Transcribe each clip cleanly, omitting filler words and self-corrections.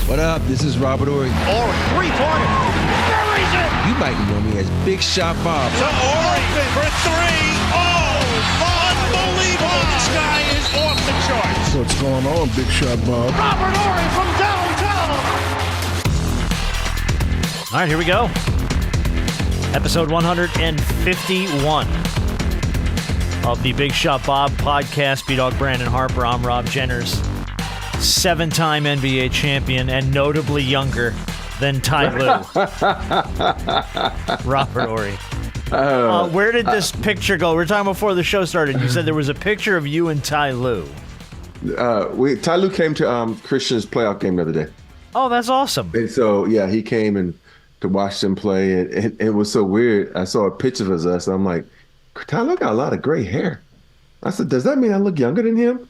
What up? This is Robert Ory. Ory, three-pointer. Buries it! You might know me as Big Shot Bob. To Ory for three. Oh, unbelievable. This guy is off the charts. What's going on, Big Shot Bob? Robert Ory from downtown. All right, here we go. Episode 151 of the Big Shot Bob podcast. B-Dog Brandon Harper. I'm Rob Jenners. 7-time NBA champion and notably younger than Ty Lue. Robert Ory. Where did this picture go? We were talking before the show started. You said there was a picture of you and Ty Lue. Ty Lue came to Christian's playoff game the other day. Oh, that's awesome. And so, yeah, he came and to watch them play. And it was so weird. I saw a picture of us. I'm like, Ty Lue got a lot of gray hair. I said, does that mean I look younger than him?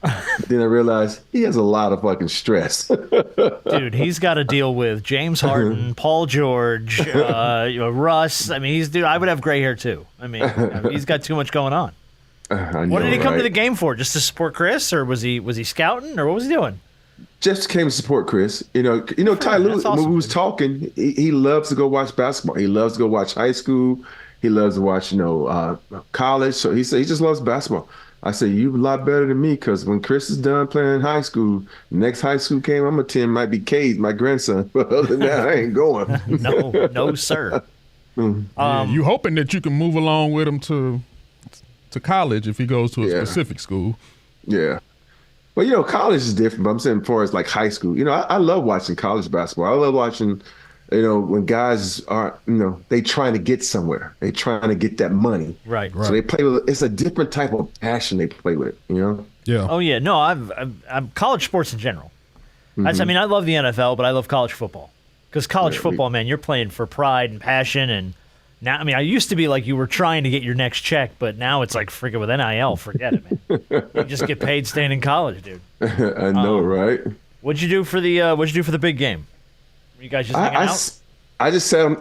Then I realized he has a lot of fucking stress. Dude, he's got to deal with James Harden, Paul George, Russ. I mean, I would have gray hair too. I mean, he's got too much going on. What did he come to the game for? Just to support Chris, or was he scouting, or what was he doing? Just came to support Chris. You know, Ty Lue, awesome, when we was talking, he loves to go watch basketball. He loves to go watch high school. He loves to watch, college. So he said he just loves basketball. I said, you're a lot better than me, because when Chris is done playing high school, next high school game I'm going to attend might be Cade, my grandson. But other than that, I ain't going. No, sir. You hoping that you can move along with him to college if he goes to a specific school. Yeah. Well, college is different, but I'm saying as far as like high school, I love watching college basketball. I love watching, when guys are, they trying to get somewhere. They trying to get that money. Right. So they play with, it's a different type of passion they play with, Yeah. Oh, yeah. No, I'm college sports in general. Mm-hmm. I mean, I love the NFL, but I love college football. Because college football, man, you're playing for pride and passion. And now, I mean, I used to be like you were trying to get your next check, but now it's like freaking with NIL. Forget it, man. You just get paid staying in college, dude. I know, right? What'd you do for the big game? You guys just hanging out? I just said,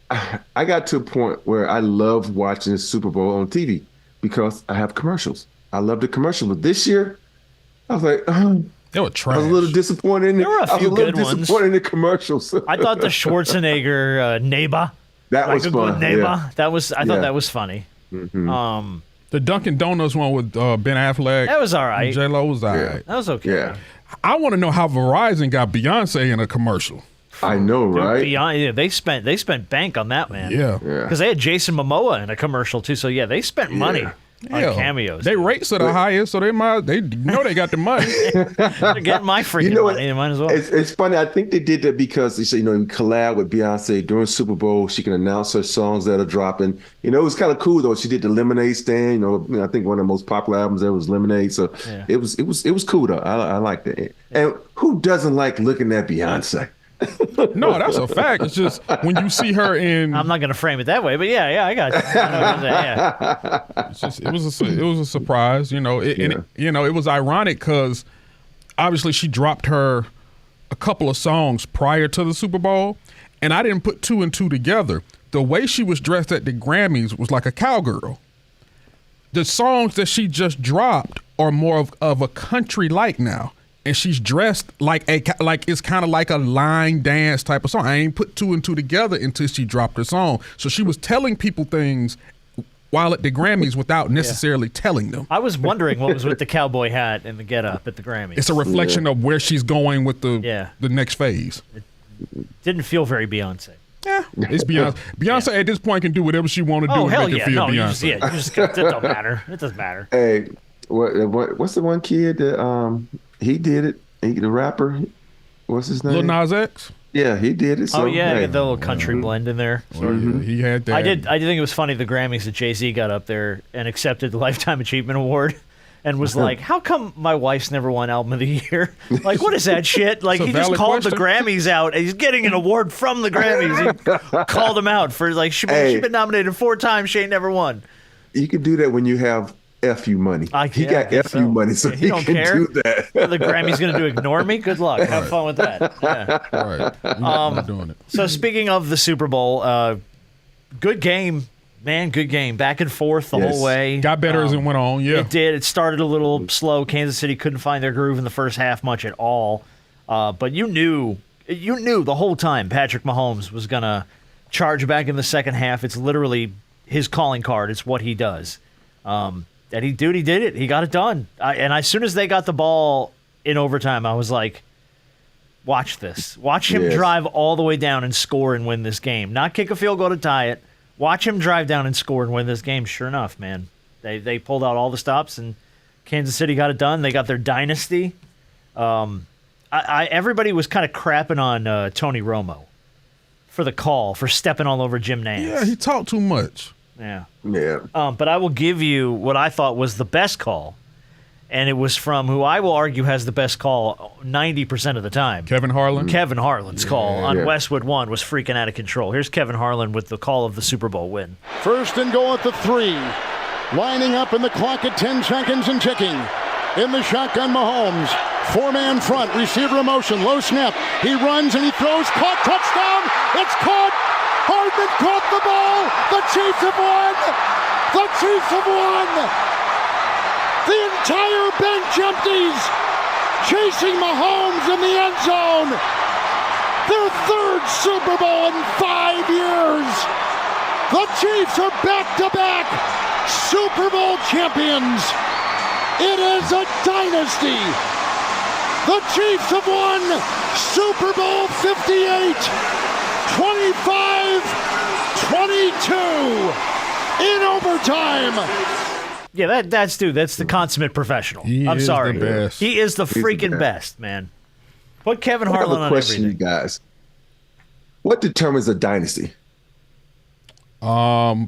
I got to a point where I love watching the Super Bowl on TV because I have commercials. I love the commercials. But this year, I was like, they were trash. I was a little disappointed. There were a few good ones. Disappointed in the commercials. I thought the Schwarzenegger Neighbor. That was fun. Neighbor. Yeah. I thought that was funny. Mm-hmm. The Dunkin' Donuts one with Ben Affleck. That was all right. J-Lo was all right. That was okay. Yeah. I want to know how Verizon got Beyonce in a commercial. I know, right? Dude, they spent bank on that, man. Yeah. Because they had Jason Momoa in a commercial too. So yeah, they spent money on cameos. They rates are the highest, so they know they got the money. They're getting my freaking money. They might as well. It's funny. I think they did that because they said, you collab with Beyonce during Super Bowl. She can announce her songs that are dropping. It was kind of cool though. She did the Lemonade Stand. I think one of the most popular albums there was Lemonade. So it was cool though. I liked it. And who doesn't like looking at Beyonce? No, that's a fact. It's just when you see her in. I'm not going to frame it that way, but yeah, I got you. It's just, it was a surprise, And it was ironic because obviously she dropped a couple of songs prior to the Super Bowl, and I didn't put two and two together. The way she was dressed at the Grammys was like a cowgirl. The songs that she just dropped are more of a country like now. And she's dressed like it's kind of like a line dance type of song. I ain't put two and two together until she dropped her song. So she was telling people things while at the Grammys without necessarily telling them. I was wondering what was with the cowboy hat and the get-up at the Grammys. It's a reflection of where she's going with the next phase. It didn't feel very Beyonce. Yeah, it's Beyonce. Beyonce at this point can do whatever she want to do and make it feel Beyonce. It don't matter. It doesn't matter. Hey, what's the one kid that he did it? The rapper, what's his name? Lil Nas X. Yeah, he did it. So, got the little country blend in there. He had that. I did think it was funny the Grammys that Jay-Z got up there and accepted the Lifetime Achievement Award and was like, how come my wife's never won Album of the Year? Like, what is that shit? Like, he just called the Grammys out. And he's getting an award from the Grammys. He called them out for, like, she's been nominated 4 times. She ain't never won. You can do that when you have FU money. He got FU money, so he can care. do that. The Grammy's going to do ignore me? Good luck. Have fun with that. Yeah. All right. We're not doing it. So speaking of the Super Bowl, good game, man, good game. Back and forth the whole way. Got better as it went on, yeah. It did. It started a little slow. Kansas City couldn't find their groove in the first half much at all. But you knew the whole time Patrick Mahomes was going to charge back in the second half. It's literally his calling card. It's what he does. And he did it. He got it done. And as soon as they got the ball in overtime, I was like, watch this. Watch him drive all the way down and score and win this game. Not kick a field goal to tie it. Watch him drive down and score and win this game. Sure enough, man. They pulled out all the stops, and Kansas City got it done. They got their dynasty. Everybody was kind of crapping on Tony Romo for the call, for stepping all over Jim Nantz. Yeah, he talked too much. Yeah. Yeah. But I will give you what I thought was the best call, and it was from who I will argue has the best call 90% of the time. Kevin Harlan? Kevin Harlan's call on Westwood 1 was freaking out of control. Here's Kevin Harlan with the call of the Super Bowl win. First and goal at the 3. Lining up in the clock at 10 seconds and ticking. In the shotgun, Mahomes. 4-man front, receiver in motion, low snap. He runs and he throws, caught, touchdown. It's caught. Hardman caught the ball. The Chiefs have won. The Chiefs have won. The entire bench empties, chasing Mahomes in the end zone. Their third Super Bowl in 5 years. The Chiefs are back-to-back Super Bowl champions. It is a dynasty. The Chiefs have won Super Bowl 58, 25-22 in overtime. Yeah, that's the consummate professional. I'm sorry. The best. He is the freaking best, man. Put Kevin Harlan on question, everything. you guys. What determines a dynasty? I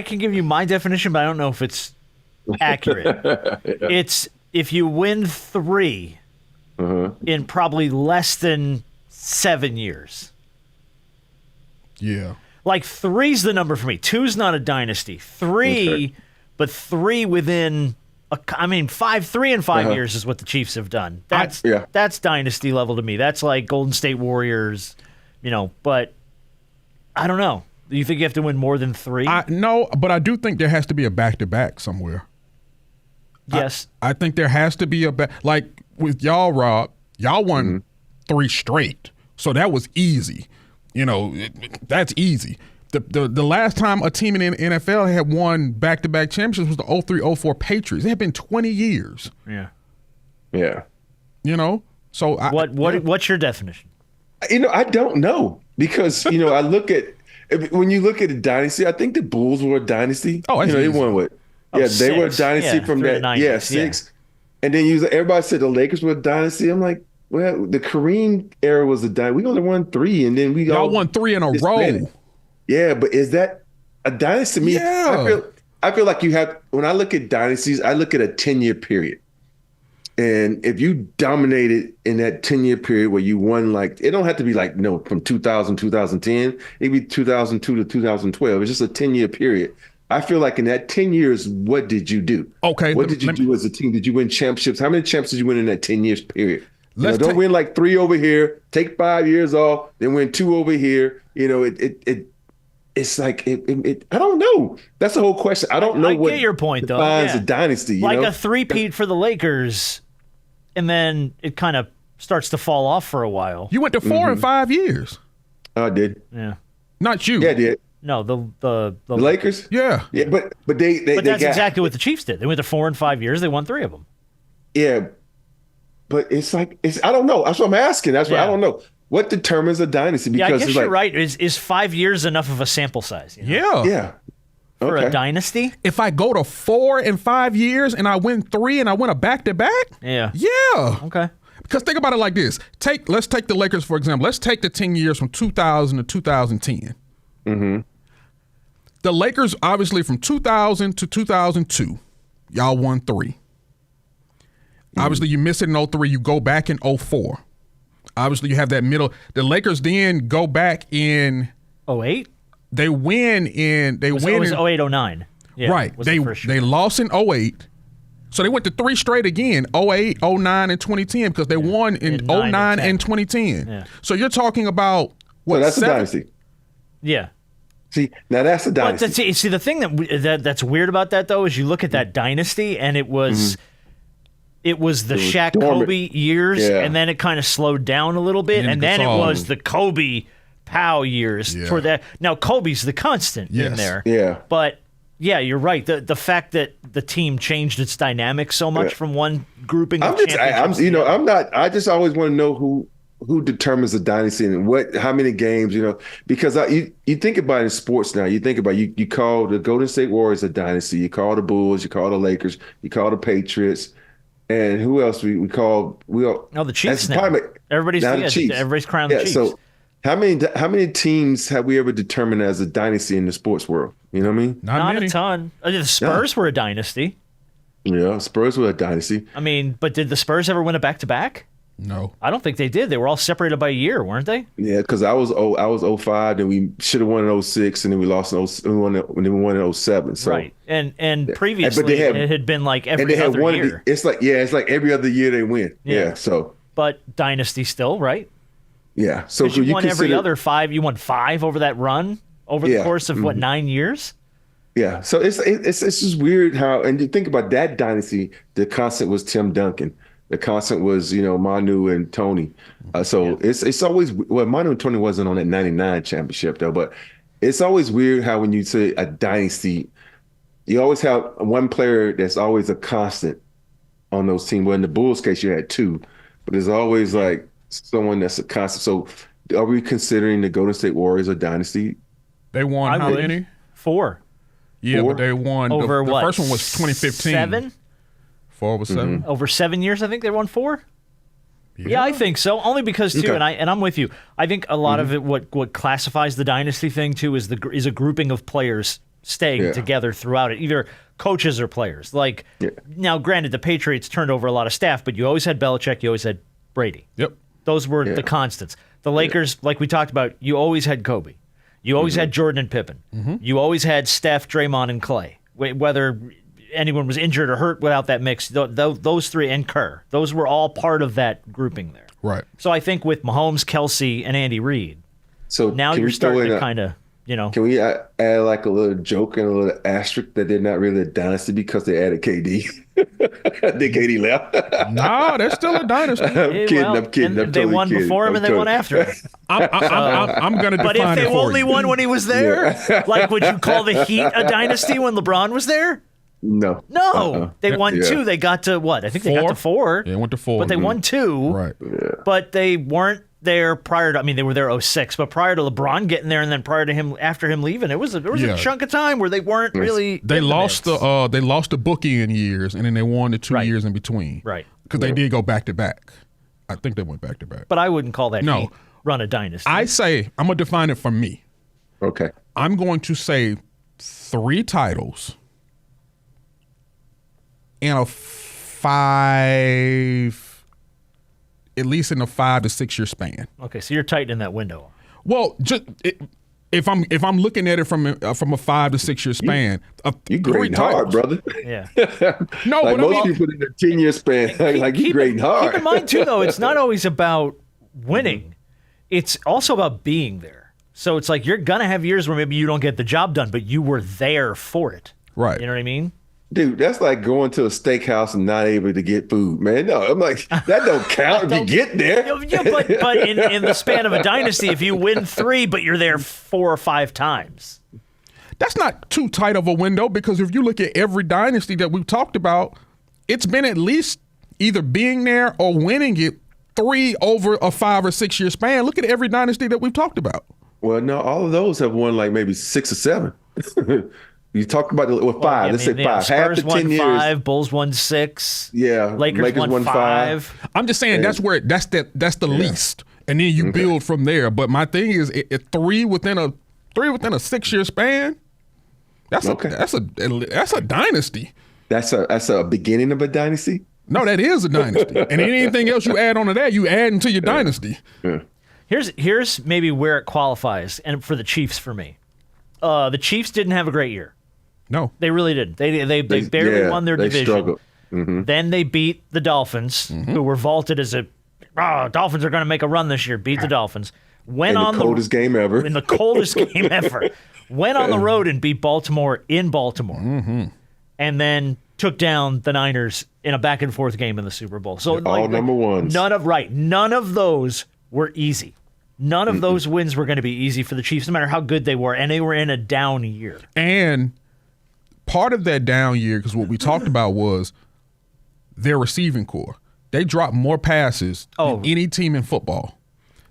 can give you my definition, but I don't know if it's accurate. It's if you win 3 in probably less than 7 years. Yeah. Like 3's the number for me. 2's not a dynasty. 3, but 3 within 3 in 5 years is what the Chiefs have done. That's dynasty level to me. That's like Golden State Warriors, but I don't know. Do you think you have to win more than 3? No, but I do think there has to be a back-to-back somewhere. Yes. I think there has to be like with y'all, Rob, y'all won 3 straight. So that was easy. That's easy. The last time a team in the NFL had won back-to-back championships was the 03-04 Patriots. It had been 20 years. Yeah. Yeah. So what's your definition? I don't know because, I look at when you look at a dynasty, I think the Bulls were a dynasty. Oh, they won what? Yeah, they were a dynasty from that. 90s, 6. Yeah. And then everybody said the Lakers were a dynasty. I'm like, well, the Kareem era was a dynasty. We only won 3, and then y'all won 3 in a row. Yeah, but is that a dynasty? To me, yeah. I feel like you have. When I look at dynasties, I look at a 10-year period, and if you dominated in that 10-year period where you won, it don't have to be from 2000 2010. It'd be 2002 to 2012. It's just a 10-year period. I feel like in that 10 years, what did you do? Okay. What did you do as a team? Did you win championships? How many championships did you win in that 10 years period? Don't win 3 over here, take 5 years off, then win 2 over here. It's like I don't know. That's the whole question. I don't know I what get your point, though. defines a dynasty. Like a three-peat for the Lakers, and then it kind of starts to fall off for a while. You went to 4 in 5 years. I did. Yeah. Not you. Yeah, I did. No, the Lakers. Yeah. Yeah, but they. But that's exactly what the Chiefs did. They went to 4 in 5 years. They won 3 of them. Yeah, but it's I don't know. That's what I'm asking. That's what I don't know. What determines a dynasty? Because I guess you're right. Is 5 years enough of a sample size? Yeah. Yeah. For a dynasty? If I go to 4 in 5 years and I win 3 and I win a back-to-back? Yeah. Yeah. Okay. Because think about it like this. Let's take the Lakers, for example. Let's take the 10 years from 2000 to 2010. Mm-hmm. The Lakers, obviously, from 2000 to 2002, y'all won 3. Mm-hmm. Obviously, you miss it in 03. You go back in 04. Obviously, you have that middle. The Lakers then go back in 08. They win in. They win. It was 08, 09. Yeah, right. They lost in 08. So they went to 3 straight again, 08, 09, and 2010 because they won in 09 and 2010. Yeah. So you're talking about what? So that's a dynasty. Yeah. See, now that's a dynasty. But see, the thing that's weird about that though is you look at that dynasty and it was it was the Shaq Kobe years, and then it kind of slowed down a little bit, and then it was the Kobe Powell years for that. Now Kobe's the constant in there. Yeah. But yeah, you're right. The fact that the team changed its dynamic so much from one grouping of championships. I just always want to know who determines the dynasty and how many games, because you think about it in sports now. You think about you call the Golden State Warriors a dynasty. You call the Bulls. You call the Lakers. You call the Patriots. And who else we call? The Chiefs now. Everybody's the Chiefs. Everybody's crowned the Chiefs. So how many teams have we ever determined as a dynasty in the sports world? You know what I mean? Not a ton. The Spurs were a dynasty. Yeah, Spurs were a dynasty. I mean, but did the Spurs ever win a back-to-back? No. I don't think they did. They were all separated by a year, weren't they? Yeah, because I was 05, then we should have won in 06, and then we lost we won in 07. So. Right. And previously it had been like every other year. It's like every other year they win. Yeah. So. But dynasty still, right? Yeah. So you won every other 5. You won 5 over that run over the course of 9 years? Yeah. So it's just weird how, and you think about that dynasty, the constant was Tim Duncan. The constant was, Manu and Tony. It's always, Manu and Tony wasn't on that 99 championship though, but it's always weird how when you say a dynasty, you always have one player that's always a constant on those teams. Well, in the Bulls case, you had 2, but there's always like someone that's a constant. So are we considering the Golden State Warriors a dynasty? They won how many? 4. Yeah, 4? But they won. Over the first one was 2015. 7? 4 was 7. Over 7 years, I think they won 4. Yeah, I think so. Only because too, and I'm with you. I think a lot of it, what classifies the dynasty thing too, is a grouping of players staying together throughout it, either coaches or players. Like now, granted, the Patriots turned over a lot of staff, but you always had Belichick, you always had Brady. Yep, those were the constants. The Lakers, like we talked about, you always had Kobe, you always had Jordan and Pippen, you always had Steph, Draymond, and Clay. Whether anyone was injured or hurt without that mix, those 3 and Kerr, those were all part of that grouping there. Right. So I think with Mahomes, Kelsey, and Andy Reid, so now you're starting to kind of, Can we add like a little joke and a little asterisk that they're not really a dynasty because they added KD? Then KD left. No, they're still a dynasty. I'm kidding. They won before him and they won after him. I'm going to define it for you. But if they only won when he was there, like would you call the Heat a dynasty when LeBron was there? No. They won 2. They got to what? I think they got to 4. They went to 4. But they won 2. Right. Yeah. But they weren't there prior to, I mean, they were there 06, but prior to LeBron getting there and then prior to him, after him leaving, there was a chunk of time where they weren't really. They lost the bookend years, and then they won the 2 years in between. Right. Because they did go back to back. I think they went back to back. But I wouldn't call that Heat run a dynasty. I say, I'm going to define it for me. Okay. I'm going to say 3 titles and a 5, at least in a 5 to 6 year span. Okay, so you're tightening that window. Well, if I'm looking at it from a 5 to 6 year span, you grading hard, brother. Yeah. No, like most people in a 10-year span, you grading hard. Keep in mind too, though, it's not always about winning; it's also about being there. So it's like you're gonna have years where maybe you don't get the job done, but you were there for it. Right. You know what I mean? Dude, that's like going to a steakhouse and not able to get food, man. No, I'm like, that don't count if you get there. Yeah, but in the span of a dynasty, if you win 3, but you're there 4 or 5 times. That's not too tight of a window, because if you look at every dynasty that we've talked about, it's been at least either being there or winning it 3 over a 5 or 6 year span. Look at every dynasty that we've talked about. Well, no, all of those have won like maybe 6 or 7. You talked about five. Let's say 5. Spurs half the 10 won years. 5, Bulls won 6. Yeah, Lakers won 5. I'm just saying that's the least, and then you build from there. But my thing is, 3 within a 6 year span. That's a dynasty. That's a beginning of a dynasty. No, that is a dynasty. And anything else you add onto that, you add into your dynasty. Yeah. Here's maybe where it qualifies, and for the Chiefs for me. The Chiefs didn't have a great year. No. They really didn't. They barely won their division. Struggled. Then they beat the Dolphins, who were vaulted as Dolphins are going to make a run this year. Beat the Dolphins. Went on the coldest game ever. In the coldest game ever. Went on the road and beat Baltimore in Baltimore. And then took down the Niners in a back-and-forth game in the Super Bowl. So all number ones. None of those were easy. None of those wins were going to be easy for the Chiefs, no matter how good they were, and they were in a down year. And part of that down year, because what we talked about was their receiving core. They dropped more passes than any team in football.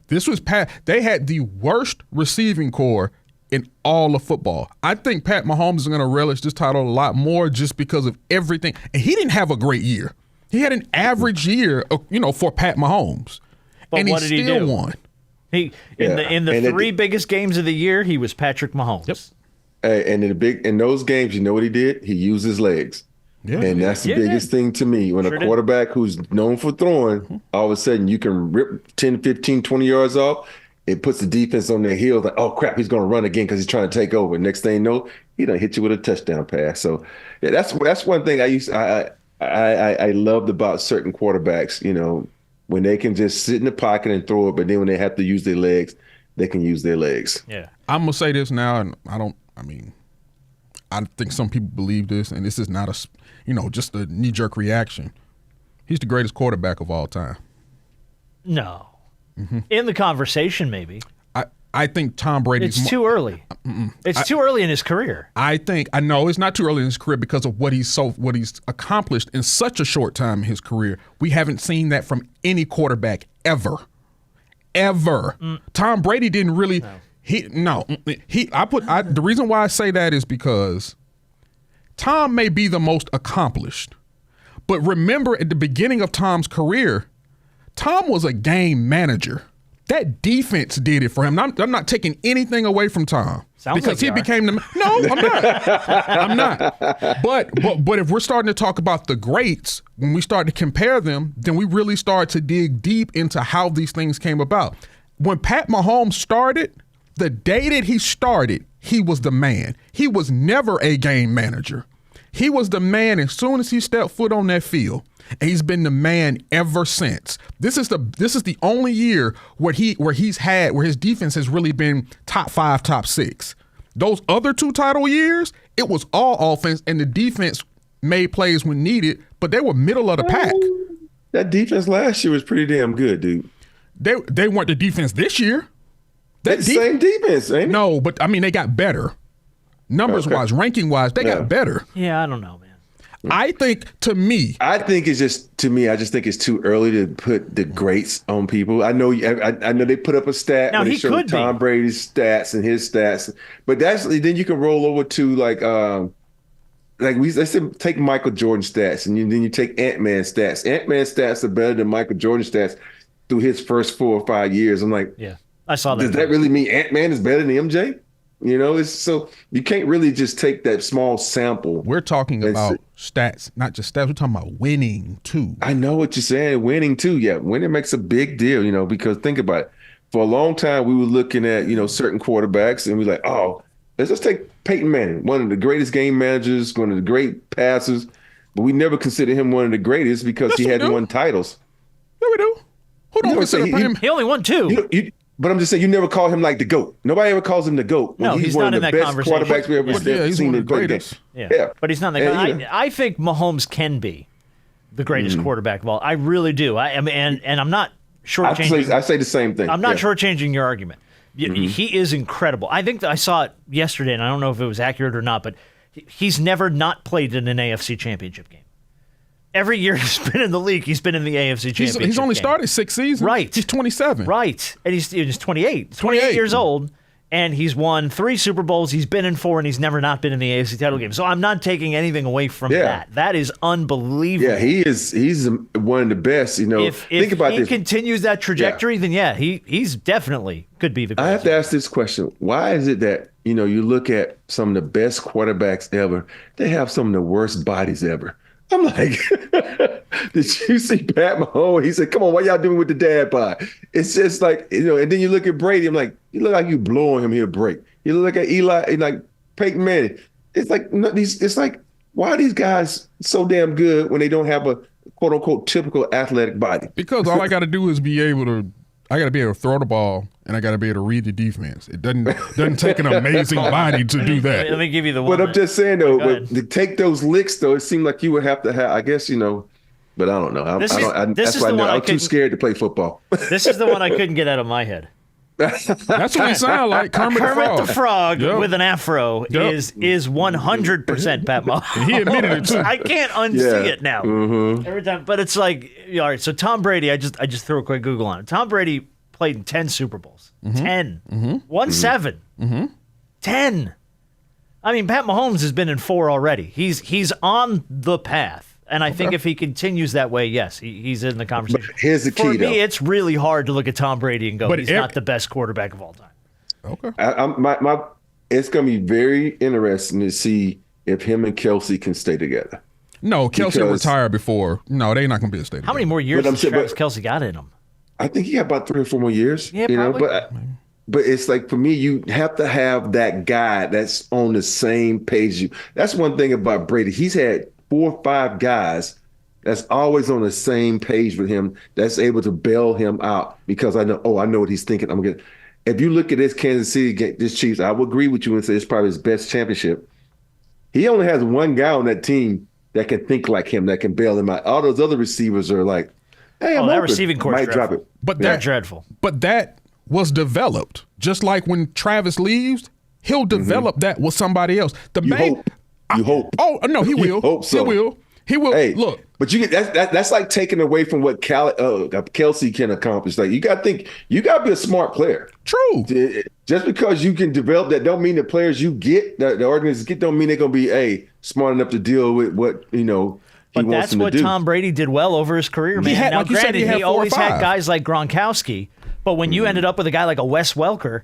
This was they had the worst receiving core in all of football. I think Pat Mahomes is going to relish this title a lot more just because of everything. And he didn't have a great year. He had an average year, for Pat Mahomes. But and what did he do? Won. In the three biggest games of the year, he was Patrick Mahomes. Yep. And in those games, you know what he did? He used his legs. Yeah. And that's the biggest thing to me. When a quarterback who's known for throwing, all of a sudden you can rip 10, 15, 20 yards off. It puts the defense on their heels like, oh, crap, he's going to run again because he's trying to take over. Next thing you know, he done hit you with a touchdown pass. So, yeah, that's one thing I loved about certain quarterbacks, when they can just sit in the pocket and throw it, but then when they have to use their legs, they can use their legs. Yeah. I'm going to say this now, and I think some people believe this, and this is not just a knee-jerk reaction. He's the greatest quarterback of all time. No. Mm-hmm. In the conversation, maybe. I think Tom Brady's too early. It's too early in his career. I know it's not too early in his career because of what he's accomplished in such a short time in his career. We haven't seen that from any quarterback ever. Tom Brady didn't really. The reason why I say that is because Tom may be the most accomplished, but remember at the beginning of Tom's career, Tom was a game manager. That defense did it for him. I'm not taking anything away from Tom. Sounds because like he became the. No, I'm not. But if we're starting to talk about the greats, when we start to compare them, then we really start to dig deep into how these things came about. When Pat Mahomes started, the day that he started, he was the man. He was never a game manager. He was the man as soon as he stepped foot on that field. And he's been the man ever since. This is the only year where his defense has really been top 5, top 6. Those other 2 title years, it was all offense, and the defense made plays when needed, but they were middle of the pack. That defense last year was pretty damn good, dude. They weren't the defense this year. Same defense, ain't it? No, but they got better. Numbers-wise, ranking-wise, they got better. Yeah, I don't know, man. I think it's too early to put the greats on people. I know they put up a stat now, when they showed Tom Brady's stats and his stats, but then you can roll over to let's say take Michael Jordan stats, and then you take Ant-Man stats. Ant-Man stats are better than Michael Jordan stats through his first 4 or 5 years. I'm like, yeah, I saw that. Does that really mean Ant-Man is better than MJ? It's so you can't really just take that small sample. We're talking about stats, not just stats. We're talking about winning too. I know what you're saying. Winning too. Yeah, winning makes a big deal. Because think about it. For a long time, we were looking at certain quarterbacks, and we're like, oh, let's just take Peyton Manning, one of the greatest game managers, one of the great passers, but we never considered him one of the greatest because he hadn't won titles. Yeah, we do. Who don't consider him? He only won 2. But I'm just saying, you never call him like the GOAT. Nobody ever calls him the GOAT. No, he's not in that conversation. Quarterbacks we ever he's one of the greatest. Yeah, but he's not in that. I think Mahomes can be the greatest quarterback of all. I really do. I mean, and I'm not shortchanging. I say the same thing. I'm not shortchanging your argument. He is incredible. I think that I saw it yesterday, and I don't know if it was accurate or not, but he's never not played in an AFC Championship game. Every year he's been in the league, he's been in the AFC Championship. He's only started 6 seasons. Right. He's 27. Right. And he's 28. 28 years old, and he's won 3 Super Bowls. He's been in 4, and he's never not been in the AFC title game. So I'm not taking anything away from that. That is unbelievable. Yeah, he's one of the best. Think about this. If he continues that trajectory, then he's definitely could be the greatest. I have to ask this question. Why is it that, you look at some of the best quarterbacks ever, they have some of the worst bodies ever? I'm like, did you see Pat Mahomes? He said, come on, what y'all doing with the dad bod? It's just like, and then you look at Brady, I'm like, you look like you blowing him here a break. You look at Eli, like Peyton Manning. It's like, why are these guys so damn good when they don't have a quote unquote typical athletic body? Because all I got to do is be able to I got to be able to throw the ball, and I got to be able to read the defense. It doesn't take an amazing body to do that. Let me give you the one. But I'm just saying, though, to take those licks, though, it seemed like you would have to have, I guess, but I don't know. That's why I'm too scared to play football. This is the one I couldn't get out of my head. That's what he sound like. Kermit the Frog with an afro is 100% Pat Mahomes. He admitted it too. I can't unsee it now. Every time, but it's like, all right. So Tom Brady, I just threw a quick Google on it. Tom Brady played in 10 Super Bowls. 10. Won 7. 10. I mean, Pat Mahomes has been in 4 already. He's on the path. And I think if he continues that way, yes, he's in the conversation. But here's the key, For me, it's really hard to look at Tom Brady and go, but he's not the best quarterback of all time. Okay. It's going to be very interesting to see if him and Kelsey can stay together. No, Kelsey retired before. No, they're not going to be a stay together. How many more years has Travis Kelsey got in him? I think he got about 3 or 4 more years. Yeah, probably. But it's like, for me, you have to have that guy that's on the same page. That's one thing about Brady. He's had 4 or 5 guys that's always on the same page with him, that's able to bail him out because I know what he's thinking. If you look at this Kansas City game, this Chiefs, I would agree with you and say it's probably his best championship. He only has one guy on that team that can think like him, that can bail him out. All those other receivers are like, hey, I'm that open. receiving corps might drop it. But they're dreadful. But that was developed. Just like when Travis leaves, he'll develop that with somebody else. You hope. Oh no, he will. Hope so. He will. He will. Hey, look. But you get that's like taking away from what Kelsey can accomplish. Like, you got to think, you got to be a smart player. True. Just because you can develop that, don't mean the players you get, the organizers get, don't mean they're going to be smart enough to deal with what he wants them to do. But that's what Tom Brady did well over his career, man. Now, granted, he always had guys like Gronkowski, but when you ended up with a guy like a Wes Welker.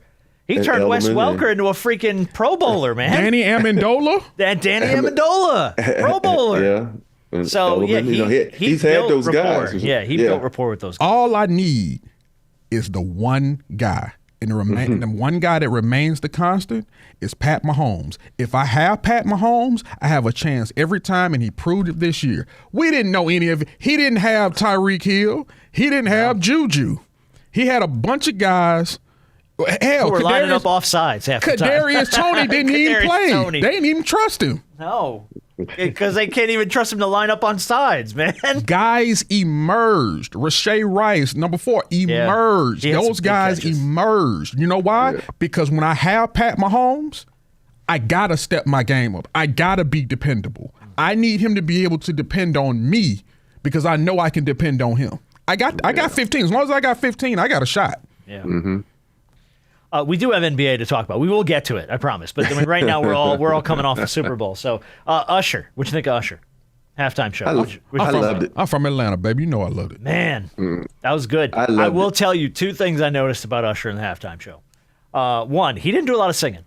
He turned Wes Welker into a freaking Pro Bowler, man. Danny Amendola? Danny Amendola, Pro Bowler. Yeah. So, he's had those rapport. guys. Yeah, he built rapport with those guys. All I need is the one guy. And the one guy that remains the constant is Pat Mahomes. If I have Pat Mahomes, I have a chance every time, and he proved it this year. We didn't know any of it. He didn't have Tyreek Hill. He didn't have Juju. He had a bunch of guys. Hell, we're lining up off sides half the time. Kadarius Toney didn't even play. They didn't even trust him. No, because they can't even trust him to line up on sides, man. Guys emerged. Rashay Rice, number 4, emerged. Those guys emerged. You know why? Yeah. Because when I have Pat Mahomes, I got to step my game up. I got to be dependable. I need him to be able to depend on me because I know I can depend on him. I got 15. As long as I got 15, I got a shot. Yeah. We do have NBA to talk about. We will get to it, I promise. But I mean, right now we're all coming off the Super Bowl. So Usher, what you think of Usher? Halftime show. I loved it. I'm from Atlanta, baby. You know I loved it. Man, that was good. I will tell you 2 things I noticed about Usher in the halftime show. One, he didn't do a lot of singing.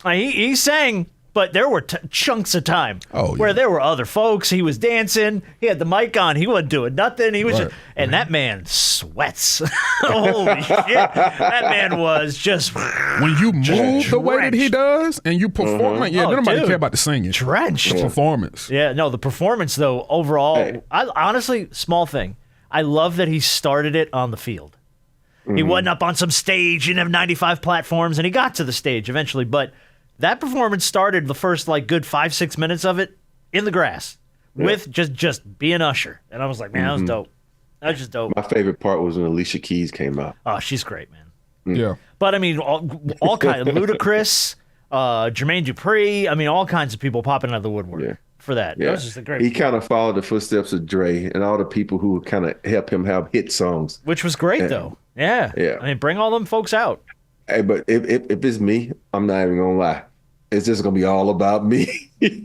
He sang, but there were chunks of time where there were other folks. He was dancing. He had the mic on. He wasn't doing nothing. He was and that man sweats. Holy shit. That man was just when you move the way that he does and you perform nobody care about the singing. Drenched. The performance. Yeah, no, the performance though, overall, I honestly, small thing. I love that he started it on the field. He wasn't up on some stage. He didn't have 95 platforms, and he got to the stage eventually, but that performance started the first good 5-6 minutes of it in the grass with just being Usher. And I was like, man, that was dope. That was just dope. My favorite part was when Alicia Keys came out. Oh, she's great, man. Yeah. But I mean, all kinds of Ludacris, Jermaine Dupri. I mean, all kinds of people popping out of the woodwork for that. Yeah. That was just a great. He kind of followed the footsteps of Dre and all the people who would kind of help him have hit songs. Which was great, though. Yeah. I mean, bring all them folks out. Hey, but if it's me, I'm not even gonna lie. It's just gonna be all about me. I'm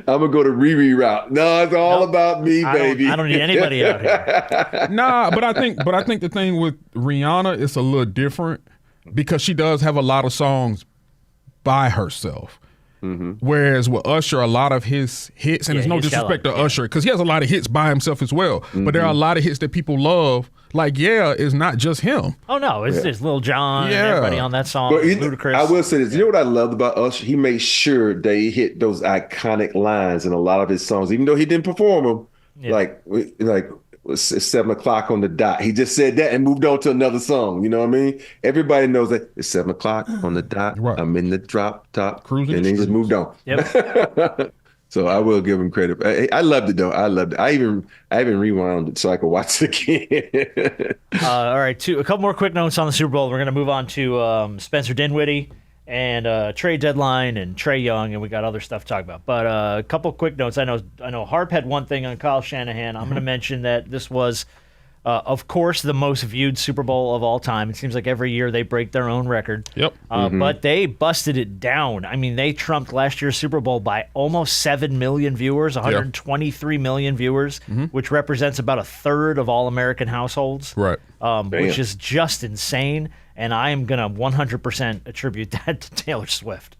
gonna go the Riri route. No, it's all about me, baby. I don't need anybody out here. Nah, but I think the thing with Rihanna is a little different because she does have a lot of songs by herself. Whereas with Usher, a lot of his hits, and there's no disrespect to Usher, because he has a lot of hits by himself as well. But there are a lot of hits that people love. Like, it's not just him. Oh, no, it's Lil Jon and everybody on that song. Ludacris. I will say this. You know what I loved about Usher? He made sure they hit those iconic lines in a lot of his songs, even though he didn't perform them. Like It's 7 o'clock on the dot. He just said that and moved on to another song. You know what I mean? Everybody knows that it's 7 o'clock on the dot. Right. I'm in the drop top. Cruising and then he just moved on. Yep. So I will give him credit. I loved it though. I loved it. I even rewound it so I could watch it again. All right, a couple more quick notes on the Super Bowl. We're going to move on to Spencer Dinwiddie and trade deadline and Trae Young, and we got other stuff to talk about. But a couple quick notes. I know Harp had one thing on Kyle Shanahan. I'm going to mention that this was, of course, the most viewed Super Bowl of all time. It seems like every year they break their own record. Yep. But they busted it down. I mean, they trumped last year's Super Bowl by almost 7 million viewers, 123 million viewers, which represents about a third of all American households. Right. Which is just insane. And I am going to 100% attribute that to Taylor Swift.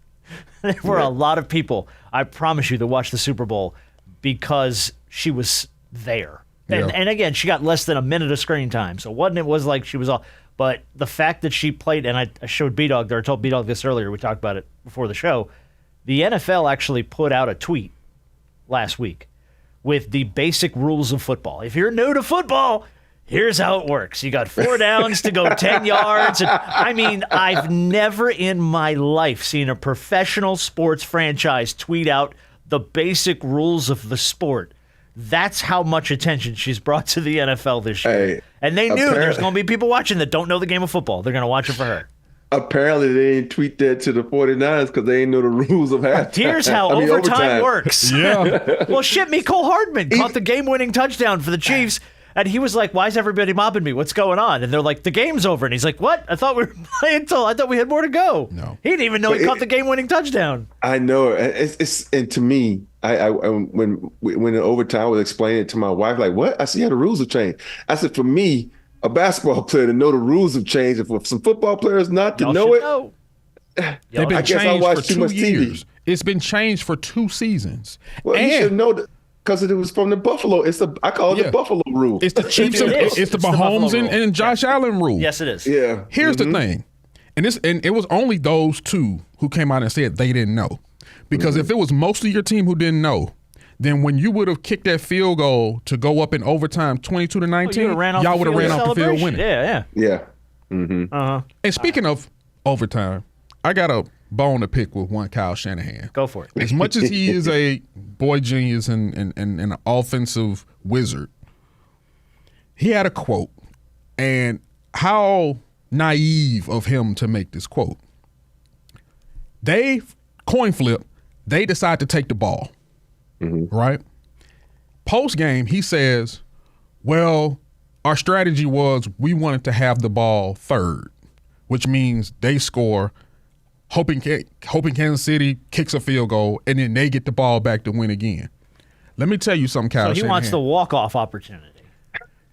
There were a lot of people, I promise you, that watched the Super Bowl because she was there. And again, she got less than a minute of screen time. So it was like she was all. But the fact that she played, and I showed B-Dog there, I told B-Dog this earlier, we talked about it before the show. The NFL actually put out a tweet last week with the basic rules of football. If you're new to football, here's how it works. You got 4 downs to go 10 yards. And, I mean, I've never in my life seen a professional sports franchise tweet out the basic rules of the sport. That's how much attention she's brought to the NFL this year. Hey, and they knew there's going to be people watching that don't know the game of football. They're going to watch it for her. Apparently, they didn't tweet that to the 49ers because they didn't know the rules of halftime. Here's how overtime works. Yeah. Well, shit, Mecole Hardman caught the game-winning touchdown for the Chiefs. And he was like, "Why is everybody mobbing me? What's going on?" And they're like, "The game's over." And he's like, "What? I thought we were playing I thought we had more to go." No. He didn't even know he caught the game-winning touchdown. I know. It's and to me, I when in overtime, I was explaining it to my wife, like, "What?" I said, "Yeah, the rules have changed." I said, "For me, a basketball player to know the rules have changed, and for some football players not to Y'all know should it." know. They've been I guess I changed watched for too much 2 TV. years. It's been changed for 2 seasons. Well, you should know that because it was from the Buffalo. I call it the Buffalo rule. It's the Chiefs. It's the Mahomes and Josh Allen rule. Yes, it is. Yeah. Here's the thing, and it was only those 2 who came out and said they didn't know, because if it was most of your team who didn't know, then when you would have kicked that field goal to go up in overtime, 22-19, y'all would have ran off the field winning. Yeah. Yeah. And speaking of overtime, I got a bone to pick with one Kyle Shanahan. Go for it. As much as he is a boy genius and an offensive wizard, he had a quote, and how naive of him to make this quote. They coin flip, they decide to take the ball, right? Post game, he says, "Well, our strategy was we wanted to have the ball third, which means they score, hoping Kansas City kicks a field goal, and then they get the ball back to win again." Let me tell you something, Kyle So he wants Shanahan. the walk-off opportunity.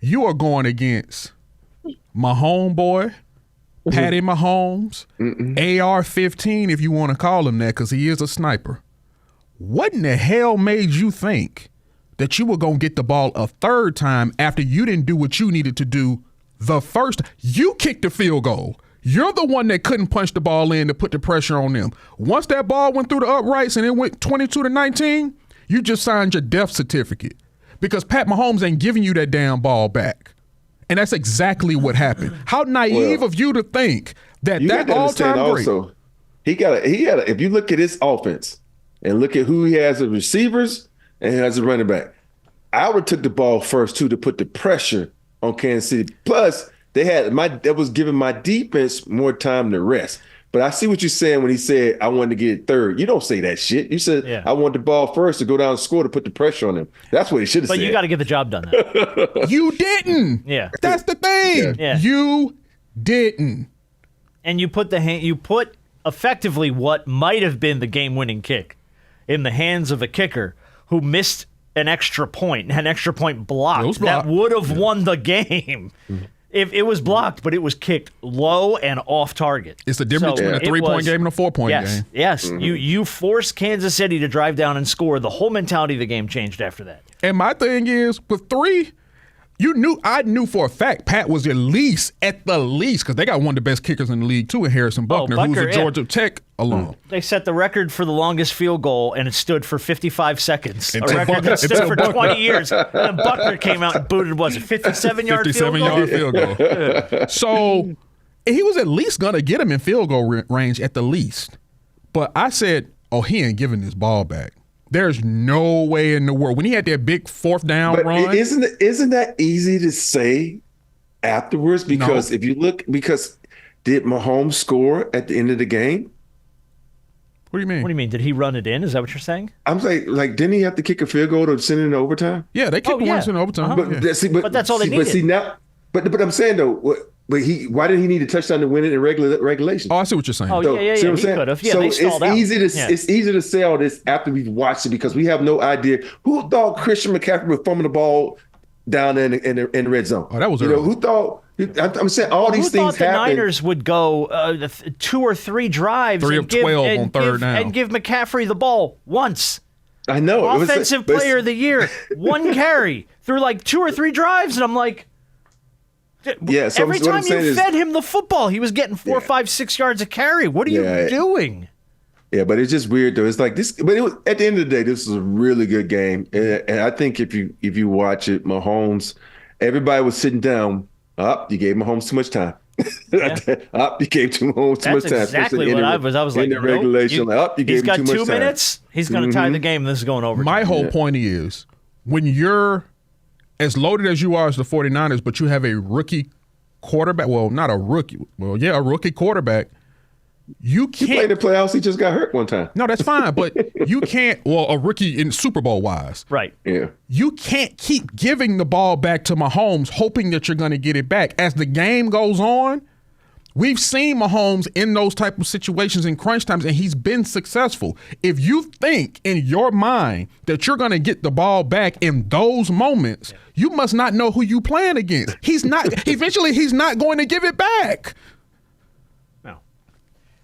You are going against my homeboy, Patty Mahomes, AR-15, if you want to call him that, because he is a sniper. What in the hell made you think that you were going to get the ball a third time after you didn't do what you needed to do the first? You kicked the field goal. You're the one that couldn't punch the ball in to put the pressure on them. Once that ball went through the uprights and it went 22-19, you just signed your death certificate, because Pat Mahomes ain't giving you that damn ball back. And that's exactly what happened. How naive of you to think that You got to understand all-time great. also, he got to. If you look at his offense and look at who he has as receivers and he has a running back, I would have took the ball first too to put the pressure on Kansas City. Plus, that was giving my defense more time to rest. But I see what you're saying when he said, "I wanted to get it third." You don't say that shit. You said, "I want the ball first to go down and score to put the pressure on him." That's what he should have said. But you got to get the job done now. You didn't. Yeah. That's the thing. Yeah. You didn't. And you put effectively what might have been the game-winning kick in the hands of a kicker who missed an extra point, an extra point blocked that would have won the game. If it was blocked, but it was kicked low and off target. It's the difference between a 3-point game and a 4-point game. Yes. You forced Kansas City to drive down and score. The whole mentality of the game changed after that. And my thing is, with 3, I knew for a fact Pat was at the least, because they got one of the best kickers in the league too, in Harrison Buckner, who's a Georgia Tech alum. They set the record for the longest field goal, and it stood for 55 seconds. A record that stood for 20 years. And then Buckner came out and booted, was it 57-yard field goal? 57-yard field goal. So he was at least going to get him in field goal range at the least. But I said, he ain't giving this ball back. There's no way in the world. When he had that big fourth down run. Isn't that easy to say afterwards? Because if you look, did Mahomes score at the end of the game? What do you mean? What do you mean? Did he run it in? Is that what you're saying? I'm saying, didn't he have to kick a field goal to send it in overtime? Yeah, they kicked once in overtime. Uh-huh. But that's all they needed. But I'm saying though, why did he need a touchdown to win it in regulation? Oh, I see what you're saying. Oh, yeah, he could have. Yeah, so they stalled out. It's easy to say all this after we've watched it, because we have no idea who thought Christian McCaffrey was fumbling the ball down in the red zone. Oh, that was early. Who thought? I'm saying all these things happen. Who thought the Niners would go 2 or 3 drives, 3 of 12 on third down, and give McCaffrey the ball once? I know. Offensive player of the year, 1 carry through 2 or 3 drives, and I'm like. Yeah, so every time you fed him the football, he was getting 4, 5, 6 yards a carry. What are you doing? Yeah, but it's just weird though. It's like this, but at the end of the day, this was a really good game, and I think if you watch it, Mahomes, everybody was sitting down. You gave Mahomes too much time. Yeah. You gave Mahomes too much time. That's exactly what I was like. In the regulation, you gave him too much time. He's got 2 minutes. He's going to tie the game. This is going over. My whole point is, when you're as loaded as you are as the 49ers, but you have a rookie quarterback. Well, not a rookie. Well, yeah, a rookie quarterback. You can't. He played the playoffs. He just got hurt one time. No, that's fine. But you can't. Well, a rookie in Super Bowl wise. Right. Yeah. You can't keep giving the ball back to Mahomes, hoping that you're going to get it back. As the game goes on, we've seen Mahomes in those type of situations in crunch times, and he's been successful. If you think in your mind that you're going to get the ball back in those moments, you must not know who you playing against. He's not. Eventually, he's not going to give it back. No.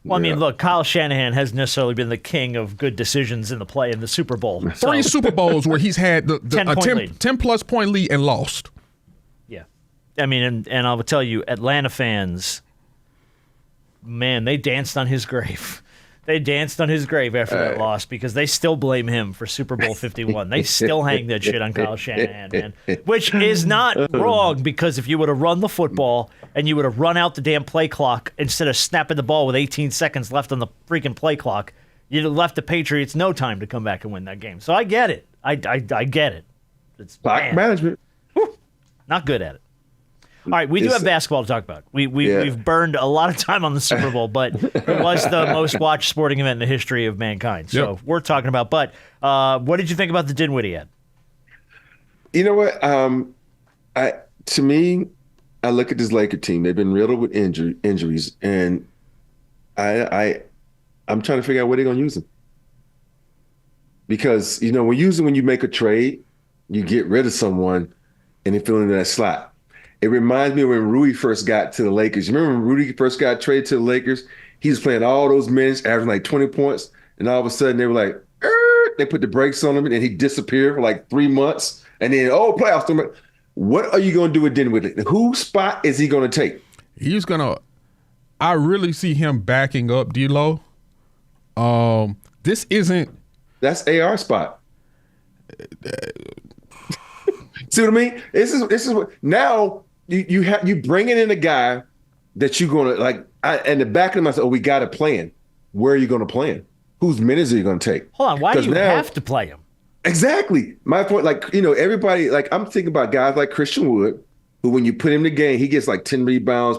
Well, I mean, look, Kyle Shanahan hasn't necessarily been the king of good decisions in the Super Bowl. 3 Super Bowls where he's had the 10-plus point lead and lost. Yeah. I mean, and I will tell you, Atlanta fans, man, they danced on his grave. They danced on his grave after that loss, because they still blame him for Super Bowl 51. They still hang that shit on Kyle Shanahan, man. Which is not wrong, because if you would have run the football and you would have run out the damn play clock instead of snapping the ball with 18 seconds left on the freaking play clock, you'd have left the Patriots no time to come back and win that game. So I get it. I get it. It's clock management. Not good at it. All right, we do have basketball to talk about. We've burned a lot of time on the Super Bowl, but it was the most watched sporting event in the history of mankind. So we're talking about. But what did you think about the Dinwiddie ad? You know what? To me, I look at this Laker team. They've been riddled with injuries, and I'm trying to figure out where they're going to use them. Because when you make a trade, you get rid of someone, and they fill into that slot. It reminds me of when Rui first got to the Lakers. You remember when Rudy first got traded to the Lakers? He was playing all those minutes, averaging 20 points, and all of a sudden they were like, they put the brakes on him, and he disappeared for 3 months. And then, playoffs. What are you going to do with Dinwiddie? Whose spot is he going to take? He's going to – I really see him backing up D-Lo. This isn't – That's AR spot. See what I mean? This is what now you bringing in a guy that you're gonna and the back of him I said, we got a plan. Where are you gonna play him? Whose minutes are you gonna take? Hold on, why do you have to play him? Exactly. My point, everybody, I'm thinking about guys like Christian Wood, who when you put him in the game, he gets 10 rebounds,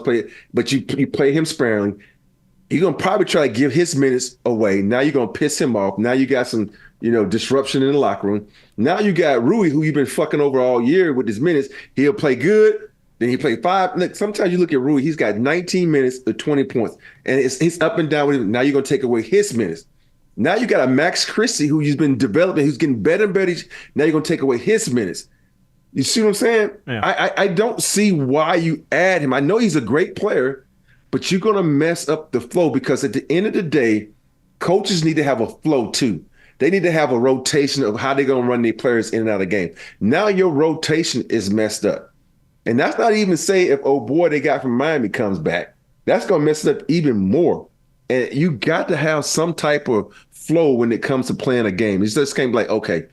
but you play him sparingly. You're gonna probably try to give his minutes away. Now you're gonna piss him off. Now you got some disruption in the locker room. Now you got Rui, who you've been fucking over all year with his minutes. He'll play good, then he play 5. Look, sometimes you look at Rui, he's got 19 minutes to 20 points, and it's up and down with him. Now you're going to take away his minutes. Now you got a Max Christie who you've been developing, who's getting better and better. Now you're going to take away his minutes. You see what I'm saying? Yeah. I don't see why you add him. I know he's a great player, but you're going to mess up the flow, because at the end of the day, coaches need to have a flow too. They need to have a rotation of how they're going to run their players in and out of the game. Now your rotation is messed up. And that's not even say if old boy they got from Miami comes back. That's going to mess it up even more. And you got to have some type of flow when it comes to playing a game. It's just can't be like, okay,